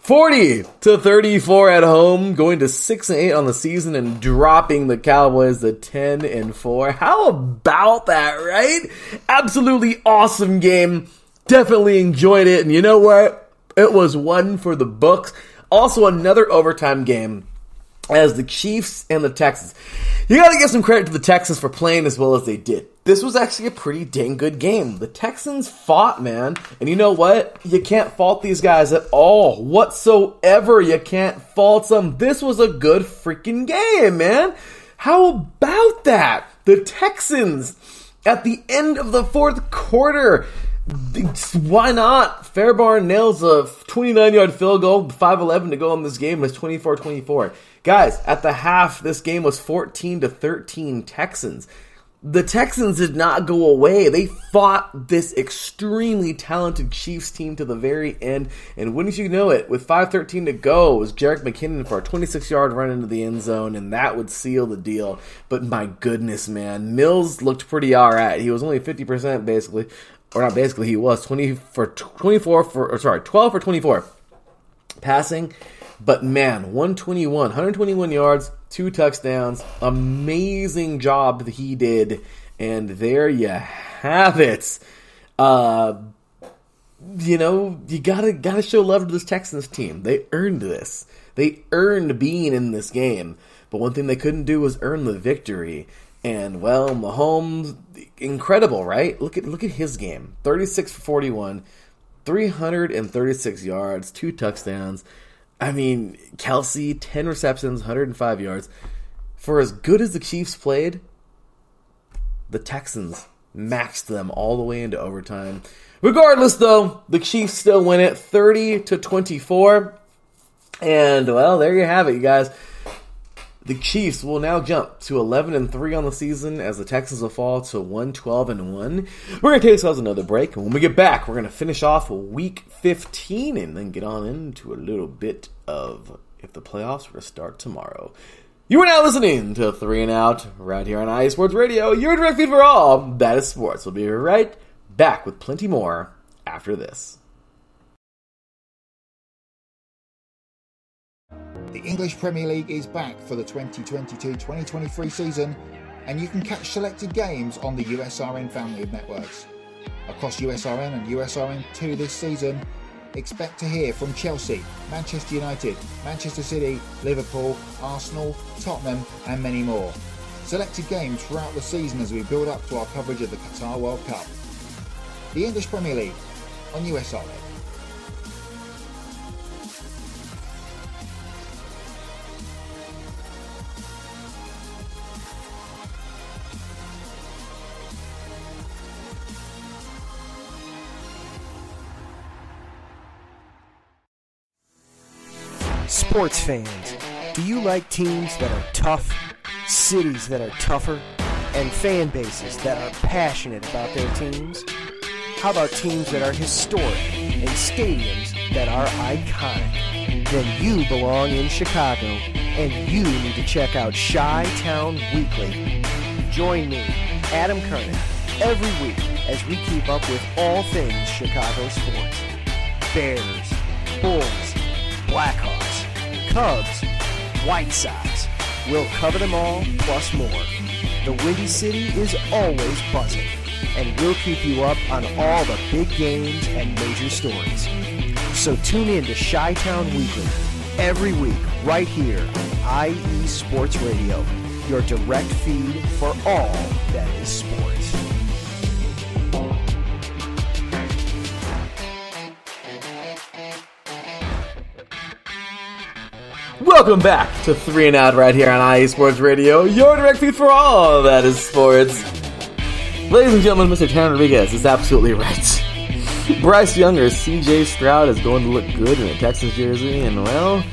40-34 at home, going to 6-8 on the season and dropping the Cowboys to 10-4. How about that, right? Absolutely awesome game. Definitely enjoyed it, and you know what? It was one for the books. Also another overtime game as the Chiefs and the Texans. You gotta give some credit to the Texans for playing as well as they did. This was actually a pretty dang good game. The Texans fought, man. And you know what? You can't fault these guys at all. Whatsoever. You can't fault them. This was a good freaking game, man. How about that? The Texans, at the end of the fourth quarter, why not? Fairbairn nails a 29-yard field goal, 5:11 to go in this game. It's 24-24. Guys, at the half, this game was 14-13 Texans. The Texans did not go away. They fought this extremely talented Chiefs team to the very end. And wouldn't you know it, with 5:13 to go, it was Jerick McKinnon for a 26-yard run into the end zone, and that would seal the deal. But my goodness, man, Mills looked pretty all right. He was only 50% basically. Or not basically, he was 12 for 24 passing. But man, 121 yards, 2 touchdowns. Amazing job that he did. And there you have it. You gotta show love to this Texans team. They earned this. They earned being in this game. But one thing they couldn't do was earn the victory. And, well, Mahomes, incredible, right? Look at his game. 36 for 41, 336 yards, 2 touchdowns. I mean, Kelsey, 10 receptions, 105 yards. For as good as the Chiefs played, the Texans maxed them all the way into overtime. Regardless, though, the Chiefs still win it 30-24. And, well, there you have it, you guys. The Chiefs will now jump to 11-3 on the season as the Texans will fall to 1-12-1. We're going to take ourselves another break, and when we get back, we're going to finish off Week 15 and then get on into a little bit of if the playoffs were to start tomorrow. You are now listening to 3 and Out right here on IE Sports Radio, your direct feed for all that is sports. We'll be right back with plenty more after this. The English Premier League is back for the 2022-2023 season, and you can catch selected games on the USRN family of networks. Across USRN and USRN2 this season, expect to hear from Chelsea, Manchester United, Manchester City, Liverpool, Arsenal, Tottenham, and many more. Selected games throughout the season as we build up to our coverage of the Qatar World Cup. The English Premier League on USRN. Sports fans, do you like teams that are tough, cities that are tougher, and fan bases that are passionate about their teams? How about teams that are historic and stadiums that are iconic? Then you belong in Chicago, and you need to check out Chi-Town Weekly. Join me, Adam Kernan, every week as we keep up with all things Chicago sports. Bears, Bulls, Blackhawks, Cubs, White Sox. We'll cover them all, plus more. The Windy City is always buzzing. and we'll keep you up on all the big games and major stories. So tune in to Chi-Town Weekly every week right here on IE Sports Radio, your direct feed for all that is sports. Welcome back to 3 and Out right here on IE Sports Radio, your direct feed for all that is sports. Ladies and gentlemen, Mr. Taryn Rodriguez is absolutely right. Bryce Younger's CJ Stroud is going to look good in a Texans jersey, and well,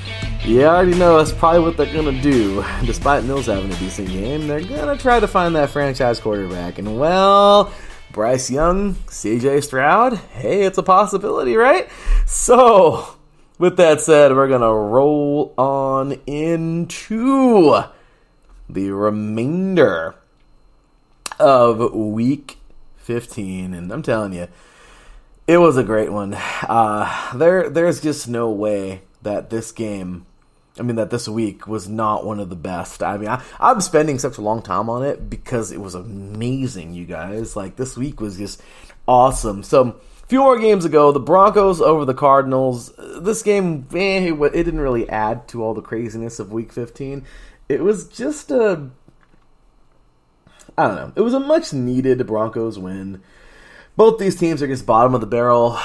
you already know that's probably what they're going to do. Despite Mills having a decent game, they're going to try to find that franchise quarterback, and well, Bryce Young, CJ Stroud, hey, it's a possibility, right? So, with that said, we're going to roll on into the remainder of Week 15, and I'm telling you, it was a great one. There's just no way that this week was not one of the best. I mean, I'm spending such a long time on it because it was amazing, you guys. Like, this week was just awesome. So, a few more games ago, the Broncos over the Cardinals. This game, it didn't really add to all the craziness of Week 15. It was just I don't know. It was a much-needed Broncos win. Both these teams are just bottom of the barrel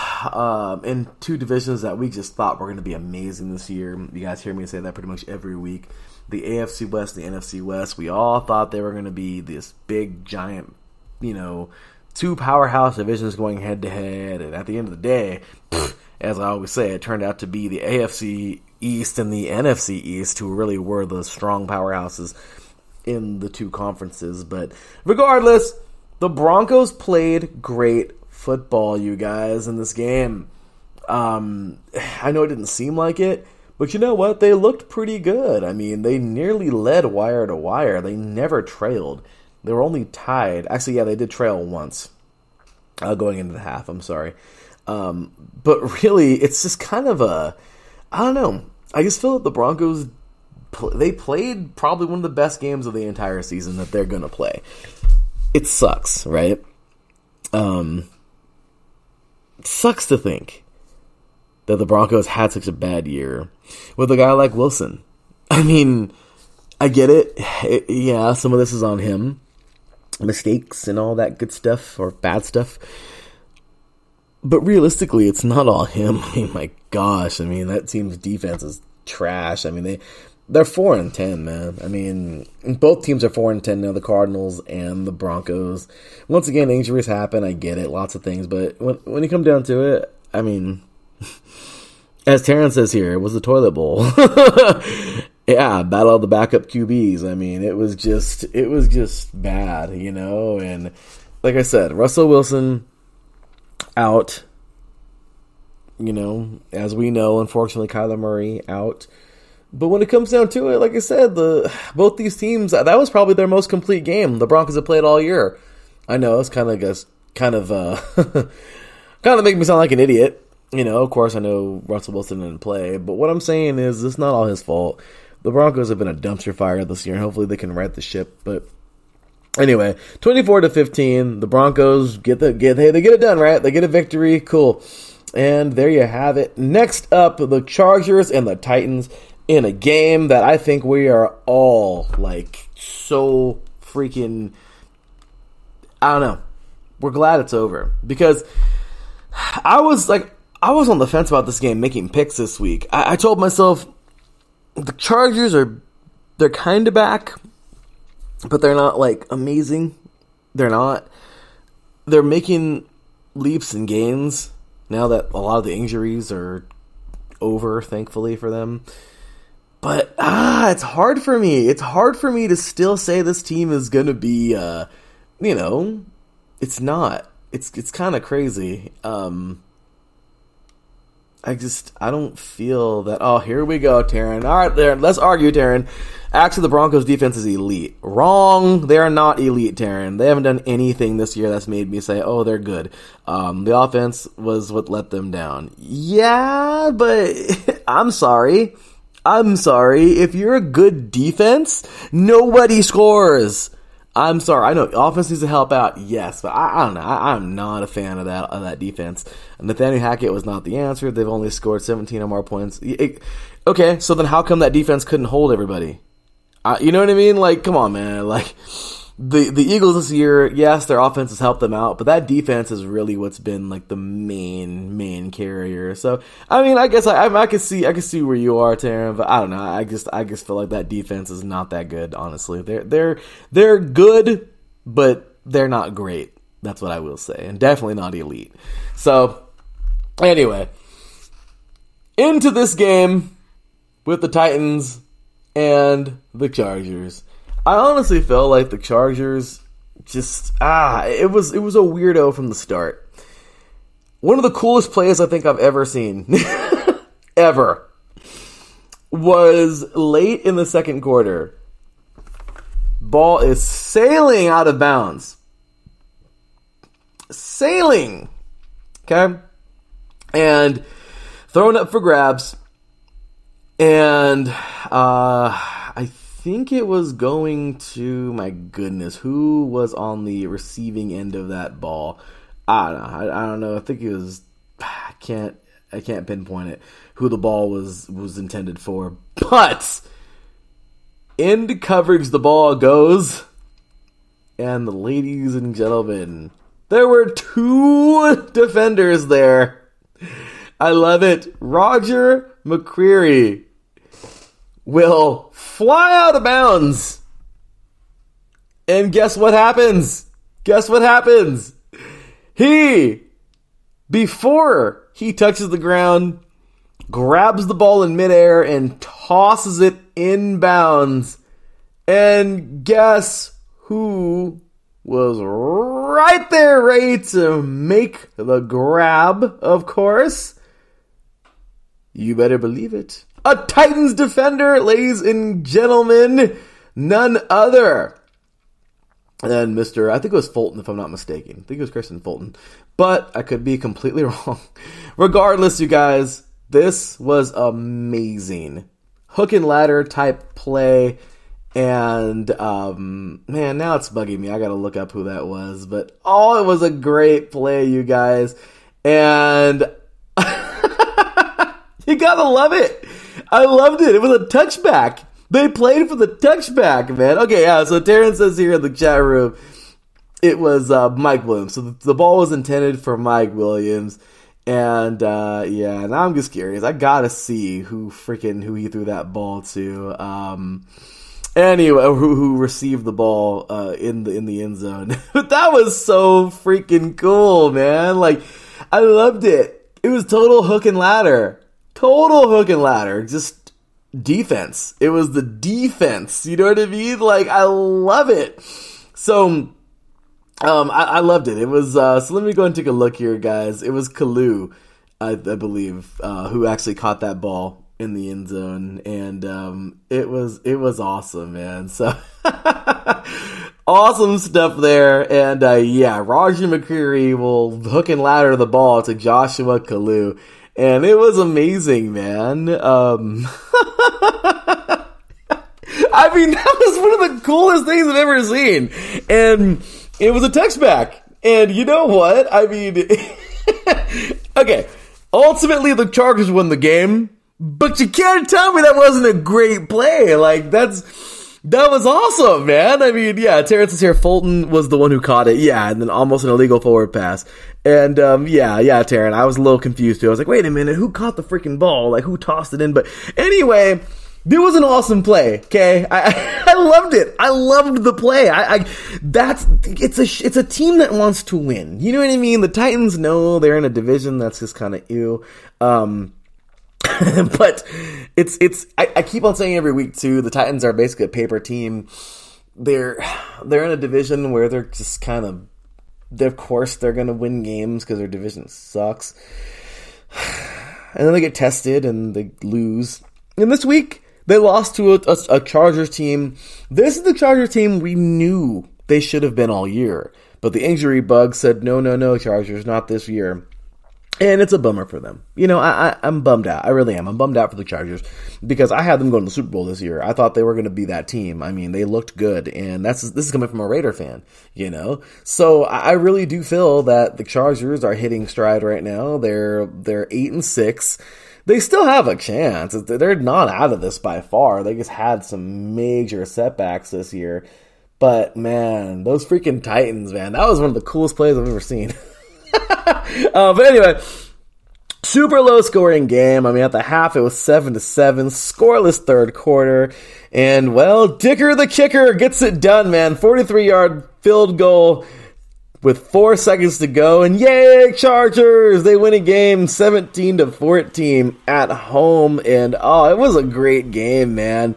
in two divisions that we just thought were going to be amazing this year. You guys hear me say that pretty much every week. The AFC West, the NFC West, we all thought they were going to be this big, giant, two powerhouse divisions going head-to-head. And at the end of the day, as I always say, it turned out to be the AFC East and the NFC East who really were the strong powerhouses in the two conferences. But regardless, the Broncos played great football, you guys, in this game. I know it didn't seem like it, but you know what? They looked pretty good. I mean, they nearly led wire to wire. They never trailed. They were only tied. Actually, yeah, they did trail once going into the half. I'm sorry. But really, it's just kind of I don't know. I just feel that the Broncos, they played probably one of the best games of the entire season that they're going to play. It sucks, right? It sucks to think that the Broncos had such a bad year with a guy like Wilson. I mean, I get it. Yeah, some of this is on him. Mistakes and all that good stuff, or bad stuff. But realistically, it's not all him. I mean, my gosh. I mean, that team's defense is trash. I mean, they're 4-10, man. I mean, both teams are 4-10 now, the Cardinals and the Broncos. Once again, injuries happen. I get it, lots of things. But when you come down to it, I mean, as Terrence says here, it was the toilet bowl. Yeah, battle of the backup QBs. I mean, it was just bad, And like I said, Russell Wilson out. As we know, unfortunately, Kyler Murray out. But when it comes down to it, like I said, both these teams, that was probably their most complete game the Broncos have played all year. I know, it's kind of make me sound like an idiot. Of course, I know Russell Wilson didn't play, but what I'm saying is it's not all his fault. The Broncos have been a dumpster fire this year, and hopefully they can right the ship. But anyway, 24-15, the Broncos they get it done, right? They get a victory, cool. And there you have it. Next up, the Chargers and the Titans in a game that I think we are all, so freaking, I don't know. We're glad it's over. Because I was on the fence about this game making picks this week. I told myself, the Chargers they're kind of back, but they're not, amazing. They're not. They're making leaps and gains now that a lot of the injuries are over, thankfully, for them. But, it's hard for me. It's hard for me to still say this team is going to be, it's not. It's kind of crazy. I don't feel that. Oh, here we go, Taryn. All right, there. Let's argue, Taryn. Actually, the Broncos' defense is elite. Wrong. They are not elite, Taryn. They haven't done anything this year that's made me say, oh, they're good. The offense was what let them down. Yeah, but I'm sorry. If you're a good defense, nobody scores. I'm sorry. I know offense needs to help out, yes, but I don't know. I'm not a fan of that defense. Nathaniel Hackett was not the answer. They've only scored 17 or more points. Okay, so then how come that defense couldn't hold everybody? You know what I mean? Like, come on, man. Like, the Eagles this year, yes, their offense has helped them out, but that defense is really what's been like the main carrier. So, I mean, I guess I can see where you are, Taryn, but I don't know. I just feel like that defense is not that good. Honestly, they're good, but they're not great. That's what I will say, and definitely not elite. So, anyway, into this game with the Titans and the Chargers. I honestly felt like the Chargers just, it was a weirdo from the start. One of the coolest plays I think I've ever seen, ever, was late in the second quarter. Ball is sailing out of bounds. Sailing. Okay? And thrown up for grabs. And, I think it was going to, my goodness, who was on the receiving end of that ball? I don't know. I think it was, I can't pinpoint it, who the ball was intended for. But into coverage the ball goes, and ladies and gentlemen, there were two defenders there. I love it. Roger McCreary will fly out of bounds. And guess what happens? Before he touches the ground, grabs the ball in midair and tosses it inbounds. And guess who was right there ready to make the grab, of course? You better believe it. A Titans defender, ladies and gentlemen, none other than Mr. I think it was Fulton, if I'm not mistaken. I think it was Christian Fulton, but I could be completely wrong. Regardless, you guys, this was amazing. Hook and ladder type play, and man, now it's bugging me. I gotta look up who that was, but it was a great play, you guys, and you gotta love it. I loved it. It was a touchback. They played for the touchback, man. Okay, yeah, so Taryn says here in the chat room, it was Mike Williams. So the ball was intended for Mike Williams. And, yeah, now I'm just curious. I gotta see who he threw that ball to. Anyway, who received the ball in the end zone. But that was so freaking cool, man. Like, I loved it. It was total hook and ladder. Just defense. It was the defense. You know what I mean? Like, I love it. So, I loved it. It was, so let me go and take a look here, guys. It was Kalu, I believe, who actually caught that ball in the end zone. And, it was awesome, man. So, awesome stuff there. And, yeah, Roger McCreary will hook and ladder the ball to Joshua Kalu. And it was amazing, man. I mean, that was one of the coolest things I've ever seen. And it was a touchback. And you know what? I mean, okay. Ultimately, the Chargers won the game. But you can't tell me that wasn't a great play. Like, that was awesome, man. I mean, yeah, Terrence is here. Fulton was the one who caught it. Yeah, and then almost an illegal forward pass. And, yeah, Terrence, I was a little confused too. I was like, wait a minute, who caught the freaking ball? Like, who tossed it in? But anyway, it was an awesome play, okay? I loved it. I loved the play. It's a team that wants to win. You know what I mean? The Titans know they're in a division that's just kind of ew. But I keep on saying every week too, the Titans are basically a paper team. They're in a division where they're just kind of, of course they're going to win games because their division sucks. And then they get tested and they lose. And this week they lost to a Chargers team. This is the Chargers team we knew they should have been all year. But the injury bug said, no, Chargers, not this year. And it's a bummer for them. I'm bummed out. I really am. I'm bummed out for the Chargers because I had them going to the Super Bowl this year. I thought they were going to be that team. I mean, they looked good, and this is coming from a Raider fan, So I really do feel that the Chargers are hitting stride right now. They're 8-6. They still have a chance. They're not out of this by far. They just had some major setbacks this year. But man, those freaking Titans, man, that was one of the coolest plays I've ever seen. But anyway, super low scoring game. I mean, at the half it was 7-7, scoreless third quarter, and well, Dicker the kicker gets it done, man. 43-yard field goal with 4 seconds to go, and yay, Chargers! They win a game 17-14 at home, and oh, it was a great game, man.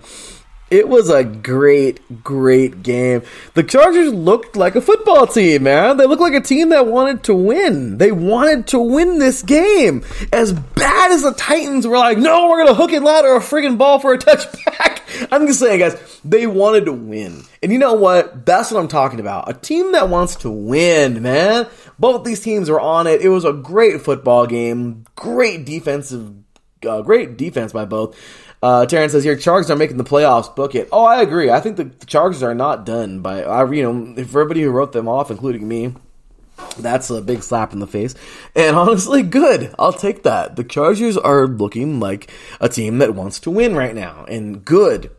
It was a great, great game. The Chargers looked like a football team, man. They looked like a team that wanted to win. They wanted to win this game. As bad as the Titans were like, no, we're going to hook and ladder a friggin' ball for a touchback. I'm just saying, guys, they wanted to win. And you know what? That's what I'm talking about. A team that wants to win, man. Both these teams were on it. It was a great football game. Great defense by both. Terrence says here, Chargers are making the playoffs, book it. Oh, I agree. I think the Chargers are not done for everybody who wrote them off, including me, that's a big slap in the face. And honestly, good. I'll take that. The Chargers are looking like a team that wants to win right now. And good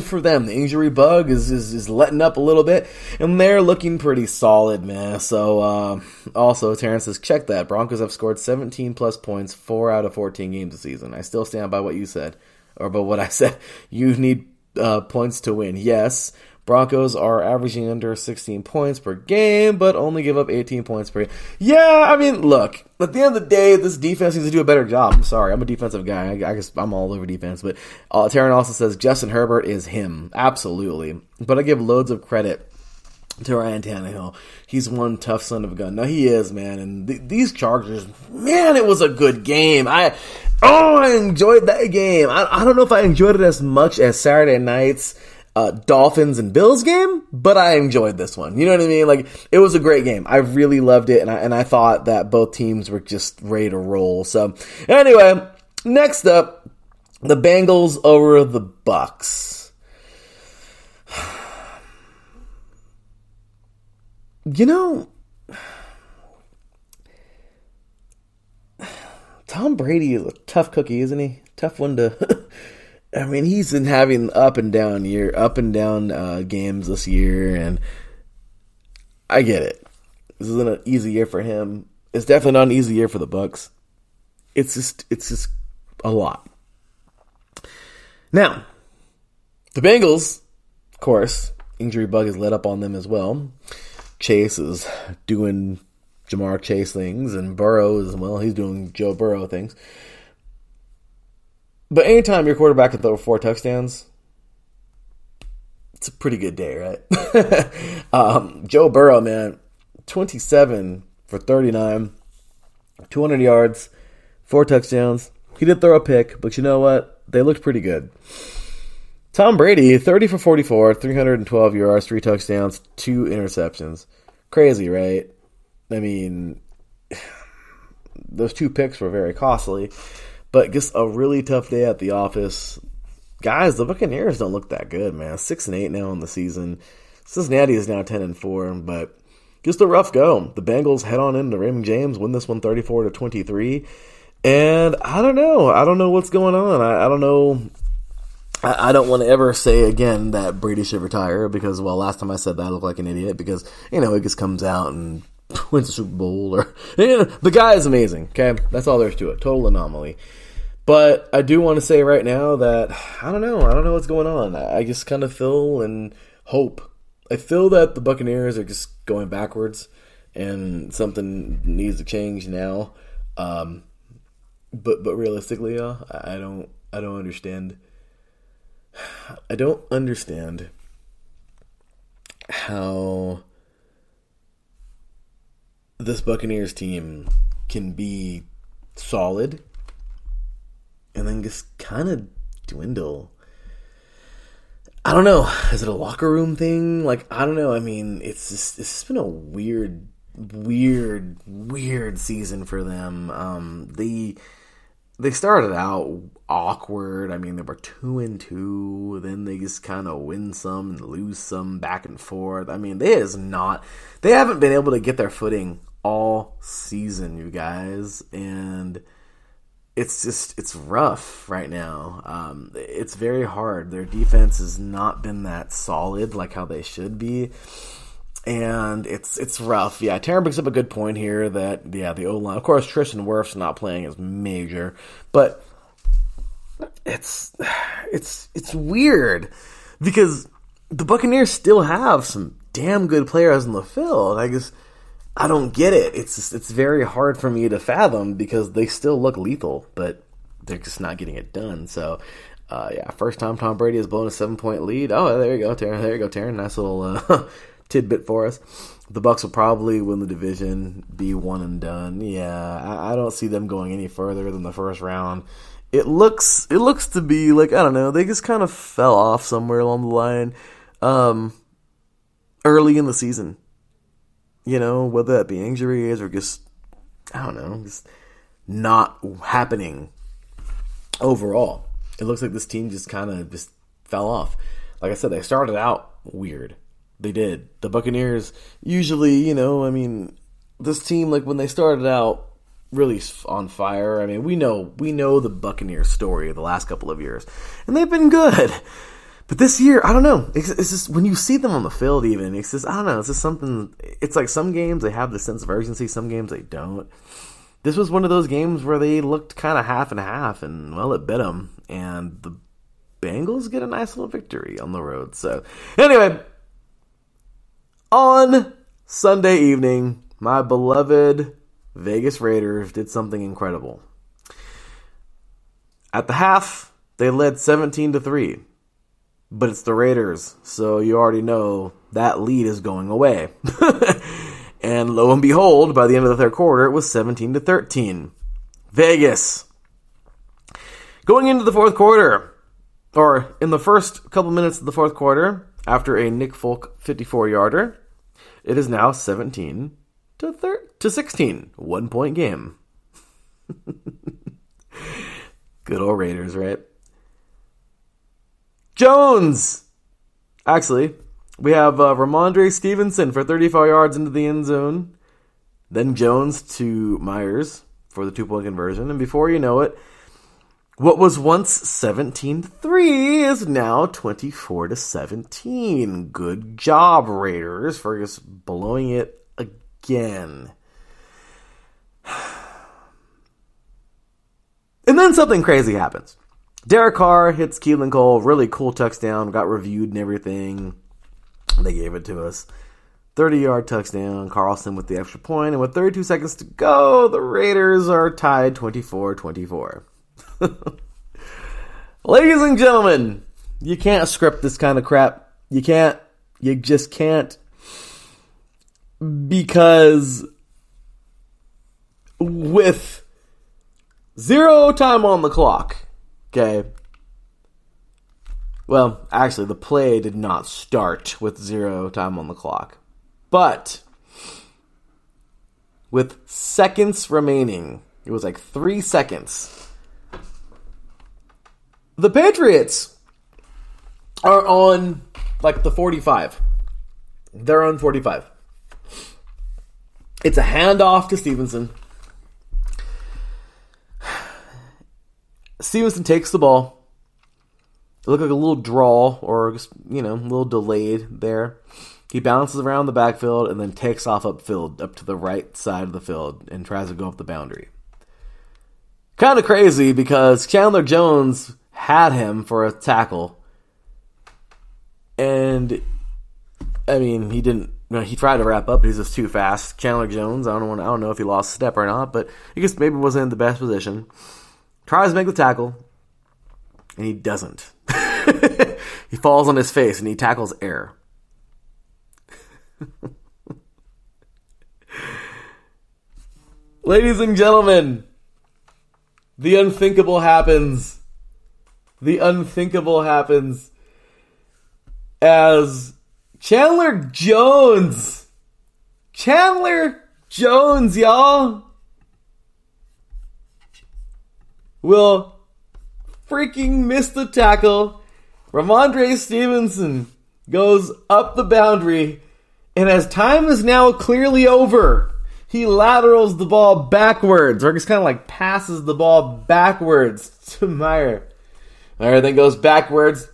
for them. The injury bug is letting up a little bit, and they're looking pretty solid, man. So, also, Terrence says, check that. Broncos have scored 17 plus points 4 out of 14 games this season. I still stand by what you said. Or about what I said, you need points to win. Yes, Broncos are averaging under 16 points per game, but only give up 18 points per game. Yeah, I mean, look, at the end of the day, this defense needs to do a better job. I'm sorry, I'm a defensive guy. I guess I'm all over defense. But Taryn also says Justin Herbert is him. Absolutely. But I give loads of credit to Ryan Tannehill. He's one tough son of a gun. No, he is, man. And these Chargers, man, it was a good game. I enjoyed that game. I don't know if I enjoyed it as much as Saturday night's Dolphins and Bills game, but I enjoyed this one. You know what I mean? Like, it was a great game. I really loved it, and I thought that both teams were just ready to roll. So, anyway, next up, the Bengals over the Bucks. Tom Brady is a tough cookie, isn't he? Tough one to... I mean, he's been having up and down games this year, and I get it. This isn't an easy year for him. It's definitely not an easy year for the Bucks. It's just a lot. Now, the Bengals, of course, injury bug has let up on them as well. Chase is doing Jamar Chase things, and Burrow as well. He's doing Joe Burrow things. But anytime your quarterback can throw 4 touchdowns, it's a pretty good day, right? Joe Burrow, man, 27 for 39, 200 yards, 4 touchdowns. He did throw a pick, but you know what? They looked pretty good. Tom Brady, 30 for 44, 312 yards, 3 touchdowns, 2 interceptions. Crazy, right? I mean, those 2 picks were very costly, but just a really tough day at the office. Guys, the Buccaneers don't look that good, man. 6-8 now in the season. Cincinnati is now 10-4, but just a rough go. The Bengals head on into Raymond James, win this one 34-23, and I don't know. I don't know what's going on. I don't know. I don't want to ever say again that Brady should retire because, well, last time I said that I looked like an idiot because, he just comes out and wins the Super Bowl. Or the guy is amazing, okay? That's all there is to it. Total anomaly. But I do want to say right now that I don't know what's going on. I just kind of feel and hope. I feel that the Buccaneers are just going backwards and something needs to change now. But realistically, I don't understand. I don't understand how this Buccaneers team can be solid and then just kind of dwindle. I don't know. Is it a locker room thing? Like, I don't know. I mean, it's just been a weird weird season for them. They started out awkward. I mean, they were 2-2. Then they just kind of win some and lose some back and forth. I mean, they haven't been able to get their footing all season, you guys. And it's rough right now. It's very hard. Their defense has not been that solid like how they should be. And it's rough. Yeah, Taryn brings up a good point here that, the O-line, of course, Tristan Wirfs not playing is major, but it's weird because the Buccaneers still have some damn good players in the field. I don't get it. It's very hard for me to fathom because they still look lethal, but they're just not getting it done. So, first time Tom Brady has blown a 7-point lead. Oh, there you go, Taryn. Nice little tidbit for us. The Bucs will probably win the division, be one and done. Yeah, I don't see them going any further than the first round. It looks to be like, I don't know, they just kind of fell off somewhere along the line early in the season. You know, whether that be injuries or just, I don't know, just not happening overall. It looks like this team just kind of just fell off. Like I said, they started out weird. They did. The Buccaneers usually, you know, I mean, this team, like when they started out really on fire, I mean, we know the Buccaneers story of the last couple of years, and they've been good. But this year, I don't know. It's just when you see them on the field, even it's just, I don't know. It's just something. It's like some games they have the sense of urgency, some games they don't. This was one of those games where they looked kind of half and half, and well, it bit them. And the Bengals get a nice little victory on the road. So anyway. On Sunday evening, my beloved Vegas Raiders did something incredible. At the half, they led 17-3, but it's the Raiders, so you already know that lead is going away. And lo and behold, by the end of the third quarter, it was 17-13. Vegas. Going into the fourth quarter, or in the first couple minutes of the fourth quarter, after a Nick Folk 54-yarder, it is now 17-16, 1-point game. Good old Raiders, right? Jones! Actually, we have Ramondre Stevenson for 35 yards into the end zone. Then Jones to Myers for the 2-point conversion. And before you know it, what was once 17-3 is now 24-17. Good job, Raiders, for just blowing it again. And then something crazy happens. Derek Carr hits Keelan Cole, really cool touchdown, got reviewed and everything. They gave it to us. 30-yard touchdown, Carlson with the extra point, and with 32 seconds to go, the Raiders are tied 24-24. Ladies and gentlemen, you can't script this kind of crap. You just can't. Because with 0 time on the clock, okay. Well, actually, the play did not start with 0 time on the clock. But with seconds remaining, it was like 3 seconds. The Patriots are on, like, the 45. They're on 45. It's a handoff to Stevenson. Stevenson takes the ball. It looked like a little draw or just, a little delayed there. He bounces around the backfield and then takes off upfield, up to the right side of the field, and tries to go up the boundary. Kind of crazy because Chandler Jones had him for a tackle. And, he didn't. He tried to wrap up. He's just too fast. Chandler Jones, I don't know if he lost a step or not, but I guess maybe wasn't in the best position. Tries to make the tackle, and he doesn't. He falls on his face, and he tackles air. Ladies and gentlemen, the unthinkable happens. The unthinkable happens as Chandler Jones Jones, y'all, will freaking miss the tackle. Ramondre Stevenson goes up the boundary, and as time is now clearly over, he laterals the ball backwards, or just kind of like passes the ball backwards to Meyer. Meyer then goes backwards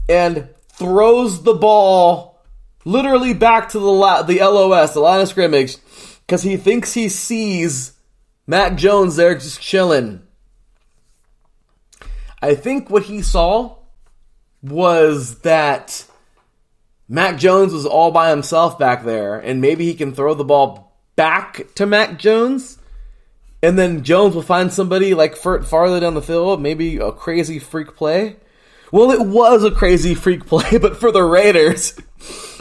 and throws the ball literally back to the LOS, the line of scrimmage, because he thinks he sees Mac Jones there just chilling. I think what he saw was that Mac Jones was all by himself back there, and maybe he can throw the ball back to Mac Jones, and then Jones will find somebody like farther down the field, maybe a crazy freak play. Well, it was a crazy freak play, but for the Raiders,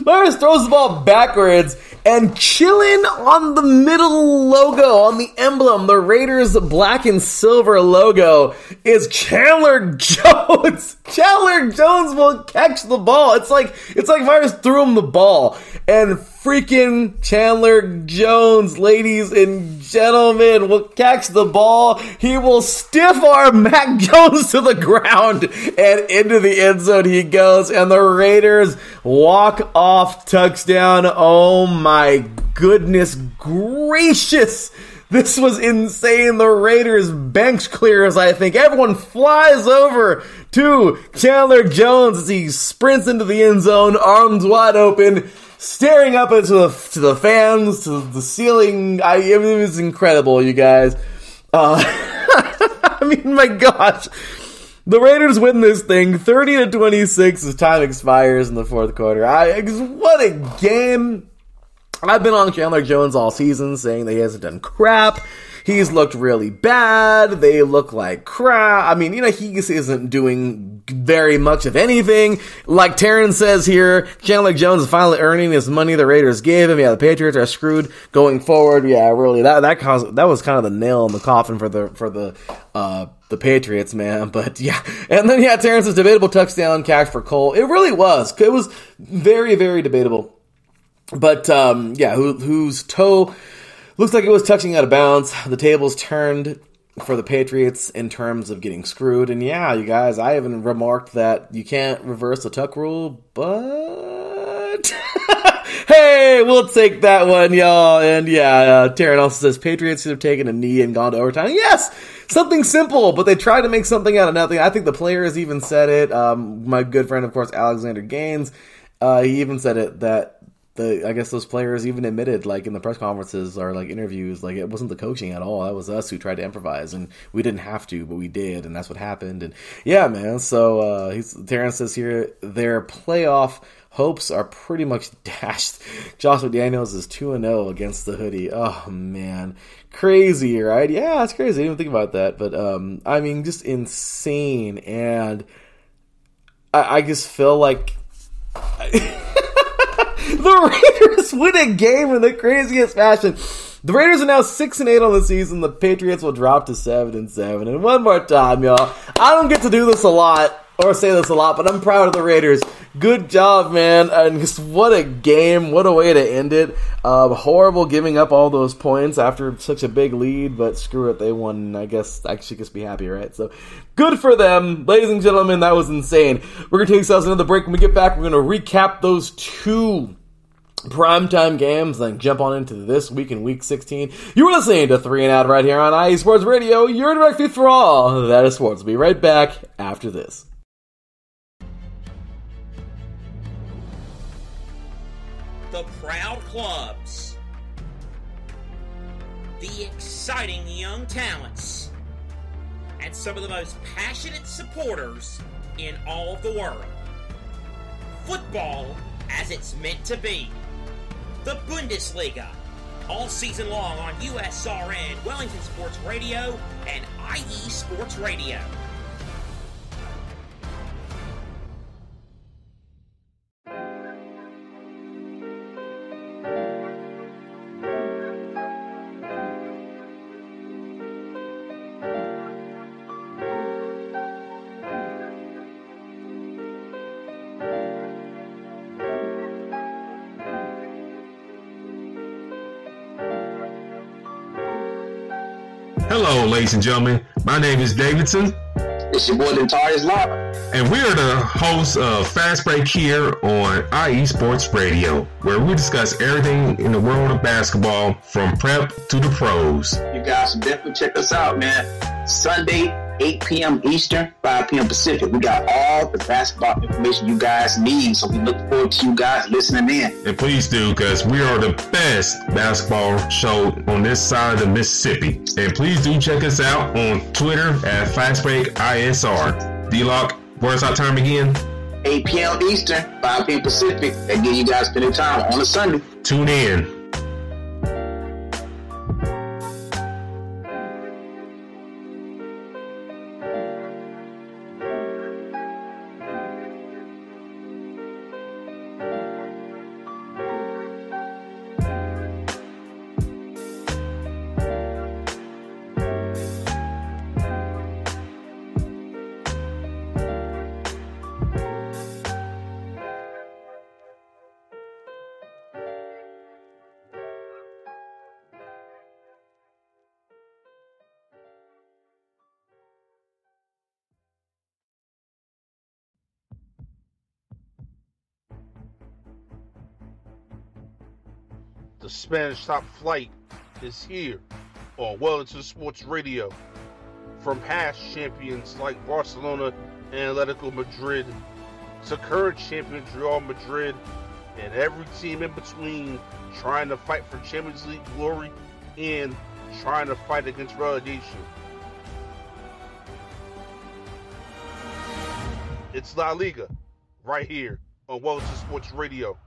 Myers throws the ball backwards, and chilling on the middle logo, on the emblem, the Raiders black and silver logo, is Chandler Jones. Chandler Jones will catch the ball. It's like Myers threw him the ball. And freaking Chandler Jones, ladies and gentlemen, will catch the ball. He will stiff arm Mac Jones to the ground, and into the end zone he goes, and the Raiders walk off touchdown. Oh my goodness gracious. This was insane. The Raiders bench clears, I think. Everyone flies over to Chandler Jones as he sprints into the end zone, arms wide open, staring up into the fans, to the ceiling. It was incredible, you guys. I mean, my gosh. The Raiders win this thing 30-26 as time expires in the fourth quarter. What a game. I've been on Chandler Jones all season saying that he hasn't done crap. He's looked really bad. They look like crap. I mean, he just isn't doing very much of anything. Like Taryn says here, Chandler Jones is finally earning his money the Raiders gave him. Yeah, the Patriots are screwed going forward. Yeah, really, that was kind of the nail in the coffin for the Patriots, man. But yeah, and then Taryn says debatable touchdown catch for Cole. It really was. It was very, very debatable. But whose toe looks like it was touching out of bounds. The tables turned for the Patriots in terms of getting screwed. And yeah, you guys, I even remarked that you can't reverse the tuck rule, but hey, we'll take that one, y'all. And yeah, Taryn also says Patriots should have taken a knee and gone to overtime. Yes, something simple, but they tried to make something out of nothing. I think the players even said it. My good friend, of course, Alexander Gaines, he even said it that I guess those players even admitted, like in the press conferences or like interviews, like it wasn't the coaching at all. That was us who tried to improvise, and we didn't have to, but we did, and that's what happened. And yeah, man. So Terrence says here their playoff hopes are pretty much dashed. Josh McDaniels is 2-0 against the Hoodie. Oh man, crazy, right? Yeah, it's crazy. I didn't even think about that, but I mean, just insane. And I just feel like. The Raiders win a game in the craziest fashion. The Raiders are now 6-8 on the season. The Patriots will drop to 7-7. And one more time, y'all. I don't get to do this a lot or say this a lot, but I'm proud of the Raiders. Good job, man. And just what a game. What a way to end it. Horrible giving up all those points after such a big lead, but screw it. They won. I guess I should just be happy, right? So good for them. Ladies and gentlemen, that was insane. We're going to take ourselves another break. When we get back, we're going to recap those two primetime games, then jump on into this week in Week 16. You were listening to 3 and Out right here on IE Sports Radio, your direct feed for all that is sports. We'll be right back after this. The proud clubs, the exciting young talents, and some of the most passionate supporters in all of the world. Football as it's meant to be. The Bundesliga, all season long on USRN, Wellington Sports Radio, and IE Sports Radio. Hello, ladies and gentlemen. My name is Davidson. It's your boy, Dentarius Lava. And we are the hosts of Fast Break here on IE Sports Radio, where we discuss everything in the world of basketball from prep to the pros. You guys should definitely check us out, man. Sunday, 8 p.m. Eastern, 5 p.m. Pacific. We got all the basketball information you guys need, so we look forward to you guys listening in. And please do, because we are the best basketball show on this side of the Mississippi. And please do check us out on Twitter at FastBreakISR. D-Lock, where's our time again? 8 p.m. Eastern, 5 p.m. Pacific. That give you guys plenty of time on a Sunday. Tune in. The Spanish Top Flight is here on Wellington Sports Radio. From past champions like Barcelona and Atletico Madrid to current champions Real Madrid and every team in between trying to fight for Champions League glory and trying to fight against relegation. It's La Liga right here on Wellington Sports Radio.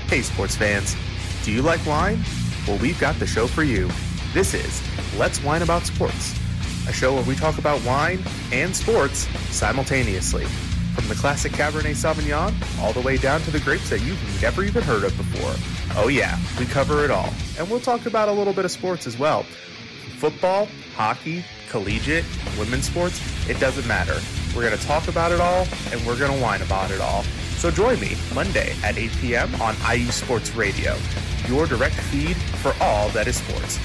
Hey sports fans, do you like wine? Well, we've got the show for you. This is Let's Wine About Sports, a show where we talk about wine and sports simultaneously. From the classic Cabernet Sauvignon all the way down to the grapes that you've never even heard of before. Oh yeah, we cover it all. And we'll talk about a little bit of sports as well. Football, hockey, collegiate, women's sports, it doesn't matter. We're going to talk about it all, and we're going to whine about it all. So join me Monday at 8 p.m. on IE Sports Radio, your direct feed for all that is sports.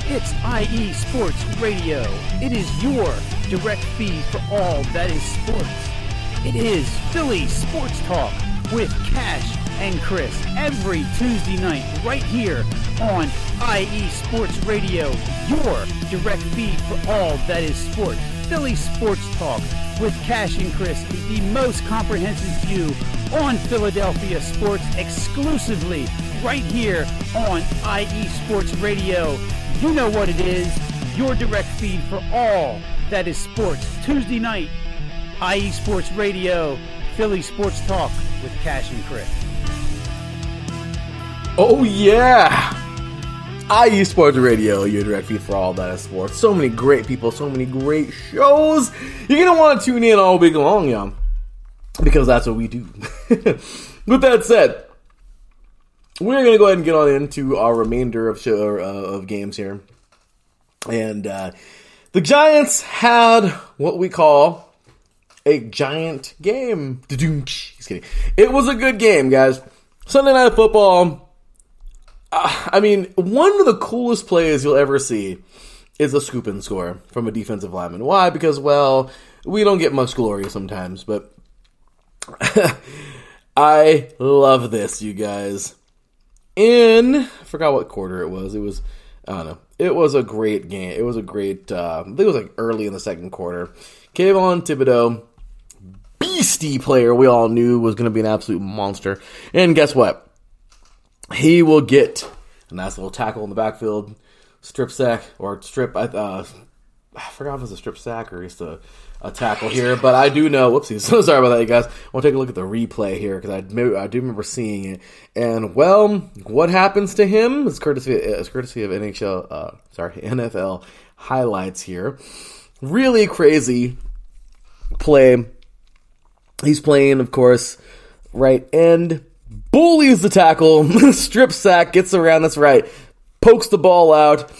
It's IE Sports Radio. It is your direct feed for all that is sports. It is Philly Sports Talk with Cash and Chris every Tuesday night right here on IE Sports Radio, your direct feed for all that is sports. Philly Sports Talk with Cash and Chris is the most comprehensive view on Philadelphia sports exclusively right here on IE Sports Radio. You know what it is, your direct feed for all that is sports. Tuesday night, IE Sports Radio, Philly Sports Talk with Cash and Chris. Oh yeah! IE Sports Radio, your direct feed for all that is sports. So many great people, so many great shows. You're going to want to tune in all week long, y'all. Because that's what we do. With that said, we're going to go ahead and get on into our remainder of games here. And the Giants had what we call a giant game. Just kidding. It was a good game, guys. Sunday Night Football. I mean, one of the coolest plays you'll ever see is a scoop and score from a defensive lineman. Why? Because, well, we don't get much glory sometimes, but I love this, you guys. I forgot what quarter it was. I don't know. It was a great game. It was a great, I think it was like early in the second quarter. Kayvon Thibodeau, beastie player we all knew was going to be an absolute monster. And guess what? He will get a nice little tackle in the backfield, strip sack, or strip, I forgot if it was a strip sack or just a tackle here, but I do know, whoopsies, so sorry about that, you guys. I'll take a look at the replay here, because I do remember seeing it, and, well, what happens to him is courtesy of NFL highlights here. Really crazy play. He's playing, of course, right end, bullies the tackle, strip sack, gets around, that's right, pokes the ball out,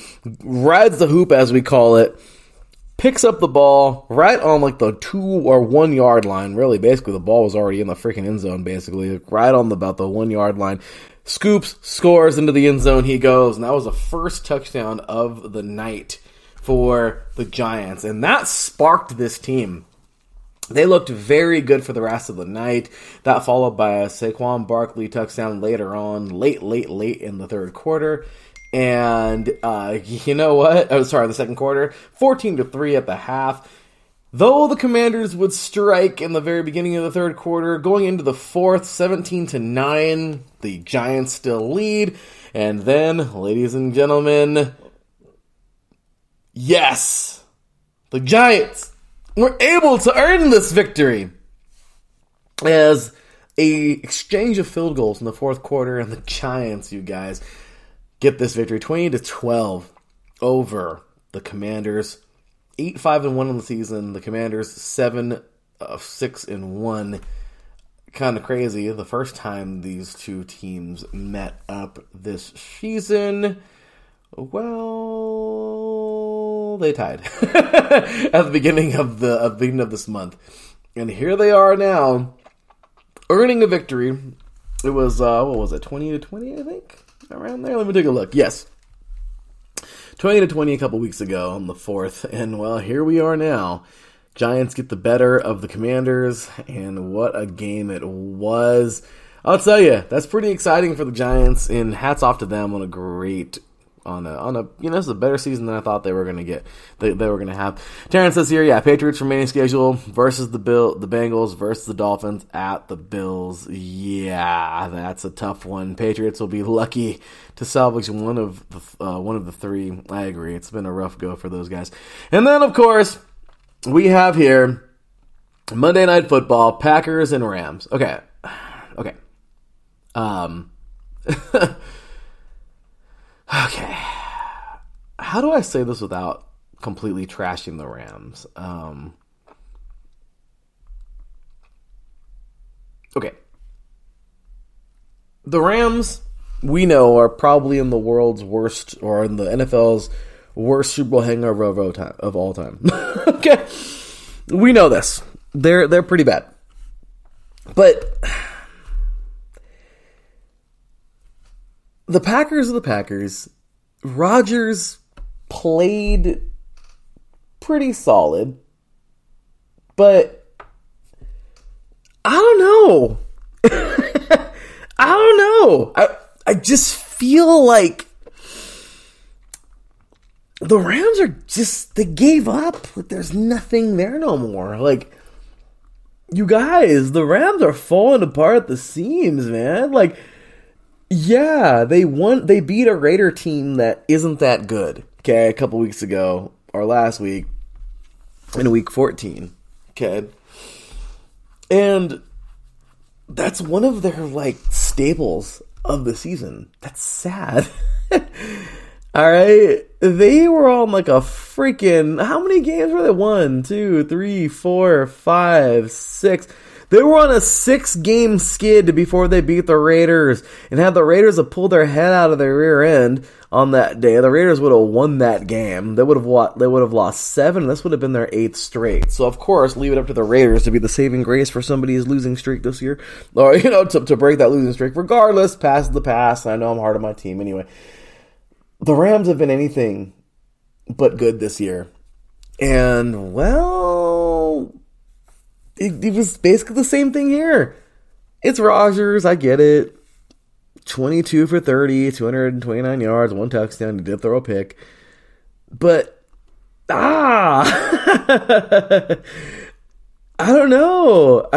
rides the hoop, as we call it, picks up the ball right on like the 2 or 1 yard line. Really, basically, the ball was already in the freaking end zone, basically. Right on about the 1 yard line. Scoops, scores into the end zone. He goes. And that was the first touchdown of the night for the Giants. And that sparked this team. They looked very good for the rest of the night. That followed by a Saquon Barkley touchdown later on, late in the third quarter. And you know what? Oh, sorry, the second quarter. 14-3 at the half. Though the Commanders would strike in the very beginning of the third quarter, going into the fourth, 17-9, the Giants still lead. And then, ladies and gentlemen, yes, the Giants were able to earn this victory as a exchange of field goals in the fourth quarter, and the Giants, you guys, get this victory, 20-12 over the Commanders. 8-5-1 in the season. The Commanders 7-6-1. Kind of crazy. The first time these two teams met up this season, well, they tied at the beginning of this month, and here they are now, earning a victory. It was 20-20, I think. Around there, let me take a look. Yes, 20-20 a couple weeks ago on the 4th, and well, here we are now. Giants get the better of the Commanders, and what a game it was. I'll tell you, that's pretty exciting for the Giants, and hats off to them on a this is a better season than I thought they were going to get. They were going to have. Terrence says here, yeah, Patriots remaining schedule versus the Bengals versus the Dolphins at the Bills. Yeah, that's a tough one. Patriots will be lucky to salvage one of the three. I agree. It's been a rough go for those guys. And then, of course, we have here Monday Night Football, Packers and Rams. Okay. Okay. How do I say this without completely trashing the Rams? Okay. The Rams, we know, are probably in the world's worst, or in the NFL's worst Super Bowl hangover of all time. Okay. We know this. They're pretty bad. But the Packers are the Packers. Rodgers played pretty solid, but I don't know. I just feel like the Rams are they gave up. Like, there's nothing there no more. Like, you guys, the Rams are falling apart at the seams, man. Like, yeah, they beat a Raider team that isn't that good, okay, a couple weeks ago, or last week, in week 14, okay? And that's one of their, staples of the season. That's sad. Alright? They were on, a freaking, how many games were they? 1, 2, 3, 4, 5, 6. They were on a 6-game skid before they beat the Raiders. And had the Raiders have pulled their head out of their rear end on that day, the Raiders would have won that game. They would have lost 7. This would have been their 8th straight. So, of course, leave it up to the Raiders to be the saving grace for somebody's losing streak this year. Or, to break that losing streak. Regardless, past the past. I know I'm hard on my team anyway. The Rams have been anything but good this year. And, well, it was basically the same thing here. It's Rodgers, I get it. 22 for 30, 229 yards, 1 touchdown. He did throw a pick. But, I don't know.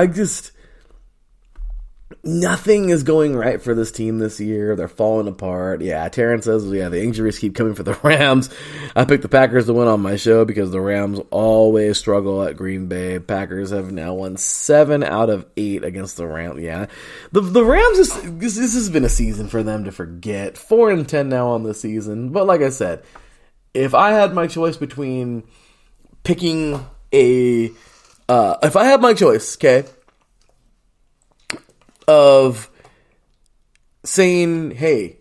Nothing is going right for this team this year. They're falling apart. Yeah, Terrence says, the injuries keep coming for the Rams. I picked the Packers to win on my show because the Rams always struggle at Green Bay. Packers have now won 7 out of 8 against the Rams. Yeah, the Rams, this has been a season for them to forget. 4-10 now on the season. But like I said, if I had my choice between picking if I had my choice, okay, of saying, hey,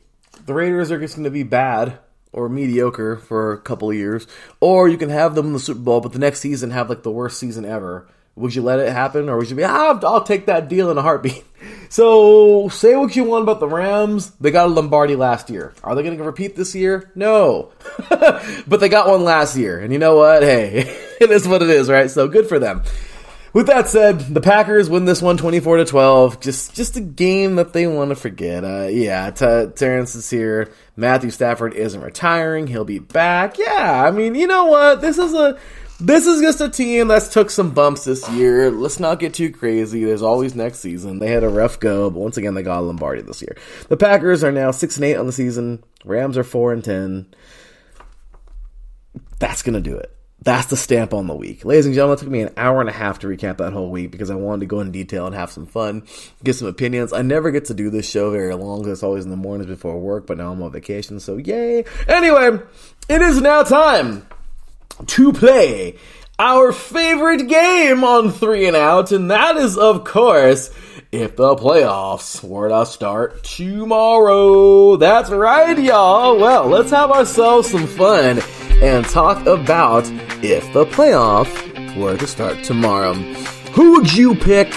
the Raiders are just going to be bad or mediocre for a couple of years, or you can have them in the Super Bowl, but the next season have like the worst season ever. Would you let it happen, or would you be, I'll take that deal in a heartbeat? So, say what you want about the Rams. They got a Lombardi last year. Are they going to repeat this year? No. But they got one last year, and you know what? Hey, it is what it is, right? So, good for them. With that said, the Packers win this one 24-12. Just a game that they want to forget. Terrence is here. Matthew Stafford isn't retiring. He'll be back. Yeah, I mean, you know what? This is just a team that's took some bumps this year. Let's not get too crazy. There's always next season. They had a rough go, but once again, they got a Lombardi this year. The Packers are now 6-8 on the season. Rams are 4-10. That's going to do it. That's the stamp on the week. Ladies and gentlemen, it took me an hour and a half to recap that whole week because I wanted to go in detail and have some fun, get some opinions. I never get to do this show very long because it's always in the mornings before work, but now I'm on vacation, so yay. Anyway, it is now time to play our favorite game on 3 and Out, and that is, of course, if the playoffs were to start tomorrow. That's right, y'all. Well, let's have ourselves some fun and talk about if the playoff were to start tomorrow. Who would you pick?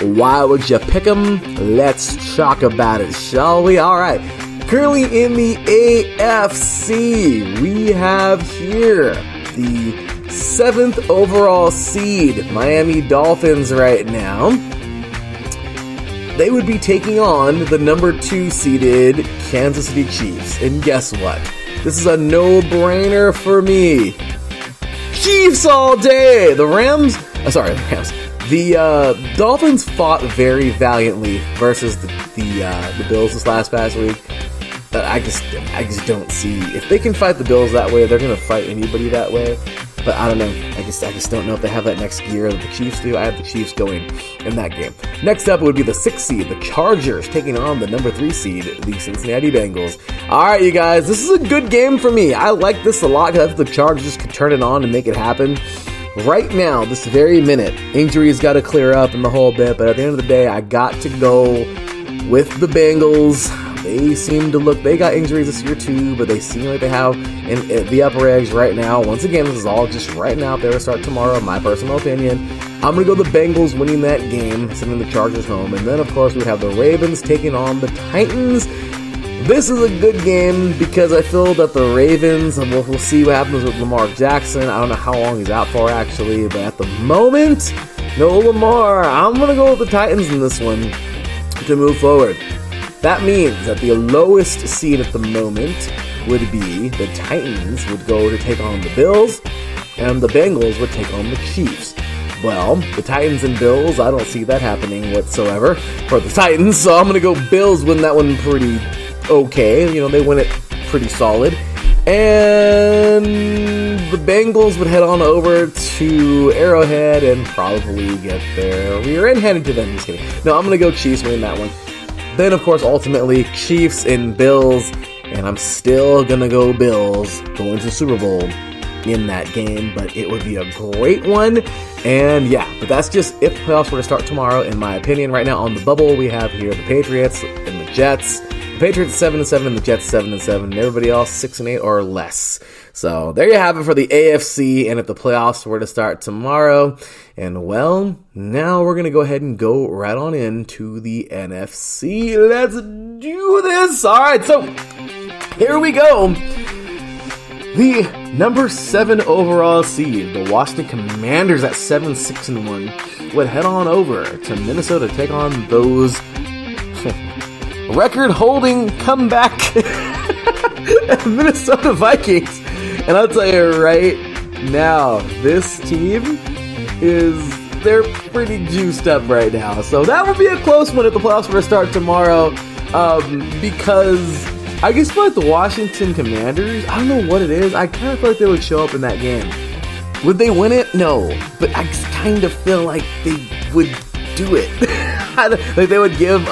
Why would you pick them? Let's talk about it, shall we? All right. Currently in the AFC, we have here the 7th overall seed, Miami Dolphins right now. They would be taking on the number 2 seeded Kansas City Chiefs. And guess what? This is a no-brainer for me. Chiefs all day! The Dolphins fought very valiantly versus the Bills this past week. I just don't see, if they can fight the Bills that way, they're gonna fight anybody that way. But I don't know. I just don't know if they have that next gear that the Chiefs do. I have the Chiefs going in that game. Next up would be the 6th seed, the Chargers, taking on the number 3 seed, the Cincinnati Bengals. All right, you guys, this is a good game for me. I like this a lot because the Chargers could turn it on and make it happen. Right now, this very minute, injuries got to clear up in the whole bit, but at the end of the day, I got to go with the Bengals. They seem to they got injuries this year too, but they seem like they have in the upper edge right now. Once again, this is all just right now. If they were to start tomorrow, my personal opinion, I'm going to go the Bengals winning that game, sending the Chargers home. And then, of course, we have the Ravens taking on the Titans. This is a good game because I feel that the Ravens, and we'll see what happens with Lamar Jackson. I don't know how long he's out for, actually, but at the moment, no Lamar. I'm going to go with the Titans in this one to move forward. That means that the lowest seed at the moment would be the Titans would go to take on the Bills, and the Bengals would take on the Chiefs. Well, the Titans and Bills, I don't see that happening whatsoever for the Titans, so I'm going to go Bills win that one pretty okay. You know, they win it pretty solid. And the Bengals would head on over to Arrowhead and probably get their rear end handed to them. Just kidding. No, I'm going to go Chiefs winning that one. Then, of course, ultimately, Chiefs and Bills, and I'm still going to go Bills going to the Super Bowl in that game, but it would be a great one. And yeah, but that's just if playoffs were to start tomorrow, in my opinion. Right now on the bubble, we have here the Patriots and the Jets. The Patriots 7-7 and the Jets 7-7, and everybody else 6-8 or less. So there you have it for the AFC, and if the playoffs were to start tomorrow. And well, now we're going to go ahead and go right on into the NFC. Let's do this. All right, so here we go. The number 7 overall seed, the Washington Commanders at 7-6-1, would head on over to Minnesota to take on those record-holding comeback Minnesota Vikings. And I'll tell you right now, this team they're pretty juiced up right now. So that would be a close one if the playoffs were to start tomorrow, because I just feel like the Washington Commanders, I don't know what it is, I kind of feel like they would show up in that game. Would they win it? No. But I just kind of feel like they would do it. Like they would give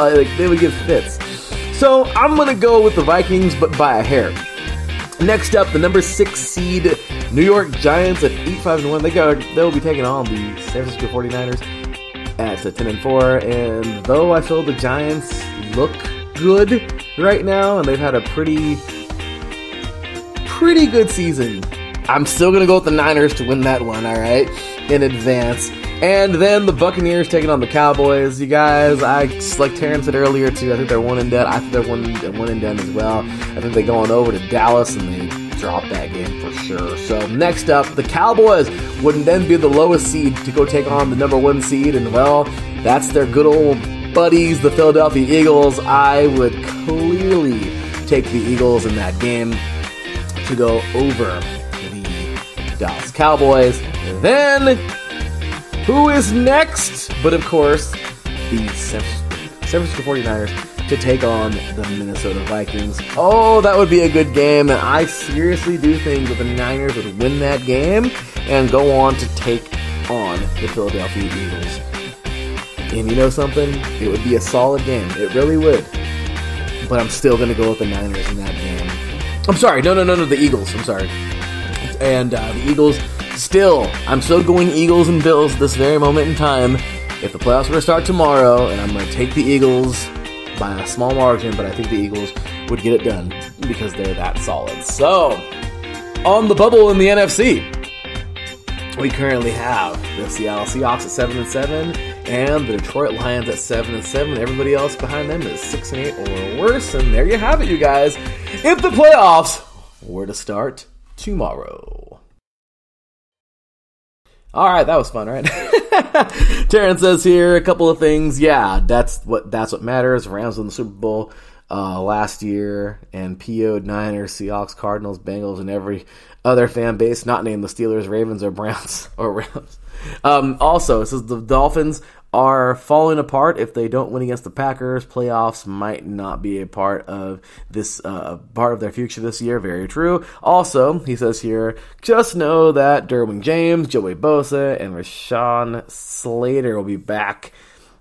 fits. So I'm going to go with the Vikings, but by a hair. Next up, the number 6 seed New York Giants at 8-5-1. They'll be taking on the San Francisco 49ers at 10-4. And though I feel the Giants look good right now, and they've had a pretty good season, I'm still going to go with the Niners to win that one, all right, in advance. And then the Buccaneers taking on the Cowboys. You guys, like Terrence said earlier too, I think they're 1-done. I think they're 1-done as well. I think they're going over to Dallas and they drop that game for sure. So next up, the Cowboys would then be the lowest seed to go take on the number 1 seed. And well, that's their good old buddies, the Philadelphia Eagles. I would clearly take the Eagles in that game to go over the Dallas Cowboys. And then, who is next? But of course, the San Francisco 49ers to take on the Minnesota Vikings. Oh, that would be a good game. And I seriously do think that the Niners would win that game and go on to take on the Philadelphia Eagles. And you know something? It would be a solid game. It really would. But I'm still going to go with the Niners in that game. I'm sorry. No, the Eagles. I'm sorry. And the Eagles, I'm still going Eagles and Bills this very moment in time. If the playoffs were to start tomorrow, and I'm going to take the Eagles by a small margin, but I think the Eagles would get it done because they're that solid. So, on the bubble in the NFC, we currently have the Seattle Seahawks at 7-7 and the Detroit Lions at 7-7. Everybody else behind them is 6-8 or worse. And there you have it, you guys. If the playoffs were to start tomorrow. All right, that was fun, right? Terrence says here a couple of things. Yeah, that's what matters. Rams won the Super Bowl last year and PO'd Niners, Seahawks, Cardinals, Bengals, and every other fan base not named the Steelers, Ravens, or Browns or Rams. Also, it says the Dolphins are falling apart if they don't win against the Packers. Playoffs might not be a part of this part of their future this year. Very true. Also, he says here, just know that Derwin James, Joey Bosa, and Rashawn Slater will be back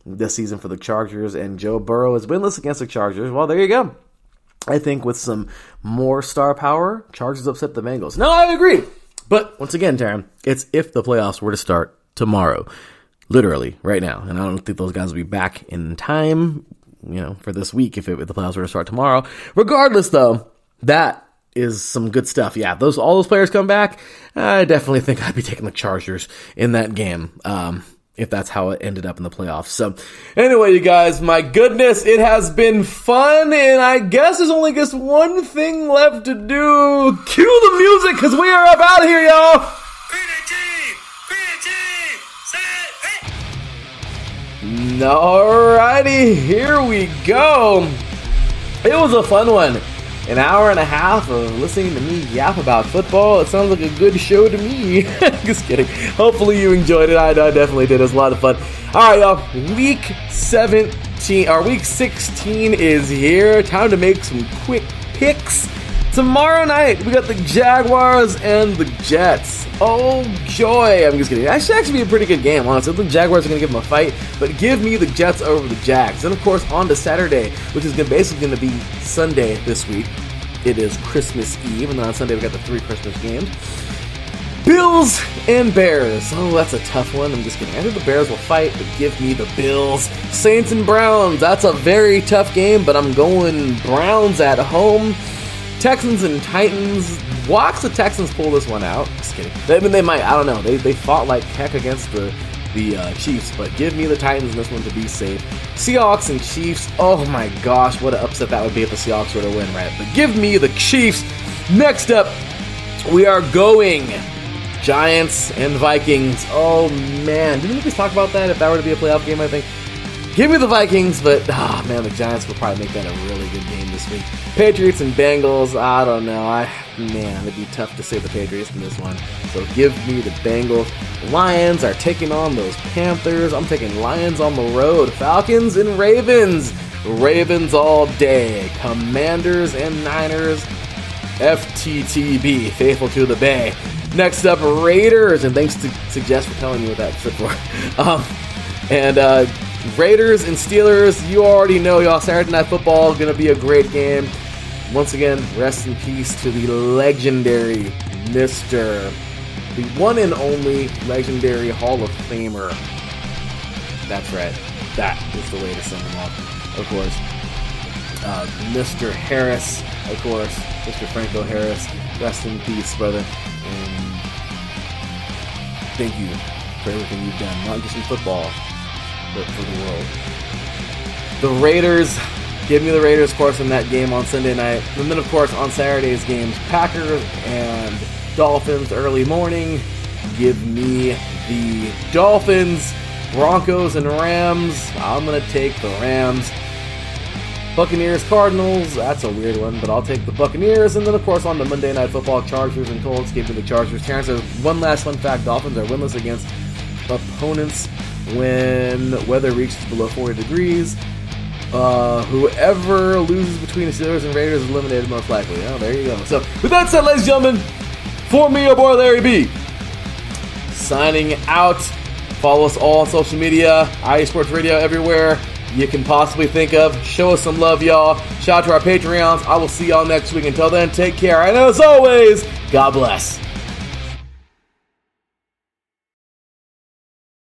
this season for the Chargers, and Joe Burrow is winless against the Chargers. Well, there you go. I think with some more star power, Chargers upset the Bengals. No, I agree. But once again, Taryn, it's if the playoffs were to start tomorrow. Literally, right now. And I don't think those guys will be back in time, for this week if the playoffs were to start tomorrow. Regardless, though, that is some good stuff. Yeah, all those players come back. I definitely think I'd be taking the Chargers in that game, if that's how it ended up in the playoffs. So, anyway, you guys, my goodness, it has been fun, and I guess there's only just one thing left to do. Cue the music, because we are up out of here, y'all! Alrighty, here we go. It was a fun one. An hour and a half of listening to me yap about football. It sounds like a good show to me. Just kidding. Hopefully you enjoyed it. I definitely did. It was a lot of fun. Alright, y'all. Week 16 is here. Time to make some quick picks. Tomorrow night, we got the Jaguars and the Jets. Oh, joy. I'm just kidding. That should actually be a pretty good game, honestly. The Jaguars are going to give them a fight, but give me the Jets over the Jags. And, of course, on to Saturday, which is basically going to be Sunday this week. It is Christmas Eve, and then on Sunday we got the 3 Christmas games. Bills and Bears. Oh, that's a tough one. I'm just kidding. I think the Bears will fight, but give me the Bills. Saints and Browns. That's a very tough game, but I'm going Browns at home. Texans and Titans. Watch the Texans pull this one out. Just kidding. I mean, they might. I don't know. They fought like heck against the Chiefs, but give me the Titans in this one to be safe. Seahawks and Chiefs. Oh my gosh, what an upset that would be if the Seahawks were to win, right? But give me the Chiefs. Next up, we are going Giants and Vikings. Oh man, didn't we talk about that? If that were to be a playoff game, I think. Give me the Vikings, but man, the Giants will probably make that a really good game this week. Patriots and Bengals. I don't know. It'd be tough to say the Patriots in this one. So give me the Bengals. Lions are taking on those Panthers. I'm taking Lions on the road. Falcons and Ravens. Ravens all day. Commanders and Niners. FTTB, faithful to the Bay. Next up, Raiders, and thanks to Suggest for telling me what that stood for. Raiders and Steelers, you already know, y'all. Saturday Night Football is going to be a great game. Once again, rest in peace to the legendary Mr. the one and only legendary Hall of Famer. That's right. That is the way to send him off. Of course, Mr. Harris, of course, Mr. Franco Harris. Rest in peace, brother. And thank you for everything you've done, not just in football, but for the world. The Raiders, give me the Raiders, of course, in that game on Sunday night. And then, of course, on Saturday's games, Packers and Dolphins early morning. Give me the Dolphins. Broncos and Rams, I'm going to take the Rams. Buccaneers, Cardinals, that's a weird one, but I'll take the Buccaneers. And then, of course, on the Monday Night Football, Chargers and Colts, give me the Chargers. Terrence has one last fun fact. Dolphins are winless against opponents when weather reaches below 40 degrees. Whoever loses between the Steelers and Raiders is eliminated most likely. Oh, there you go. So, with that said, ladies and gentlemen, for me, your boy Larry B, signing out. Follow us all on social media, IE Sports Radio everywhere you can possibly think of. Show us some love, y'all. Shout out to our Patreons. I will see y'all next week. Until then, take care. And as always, God bless.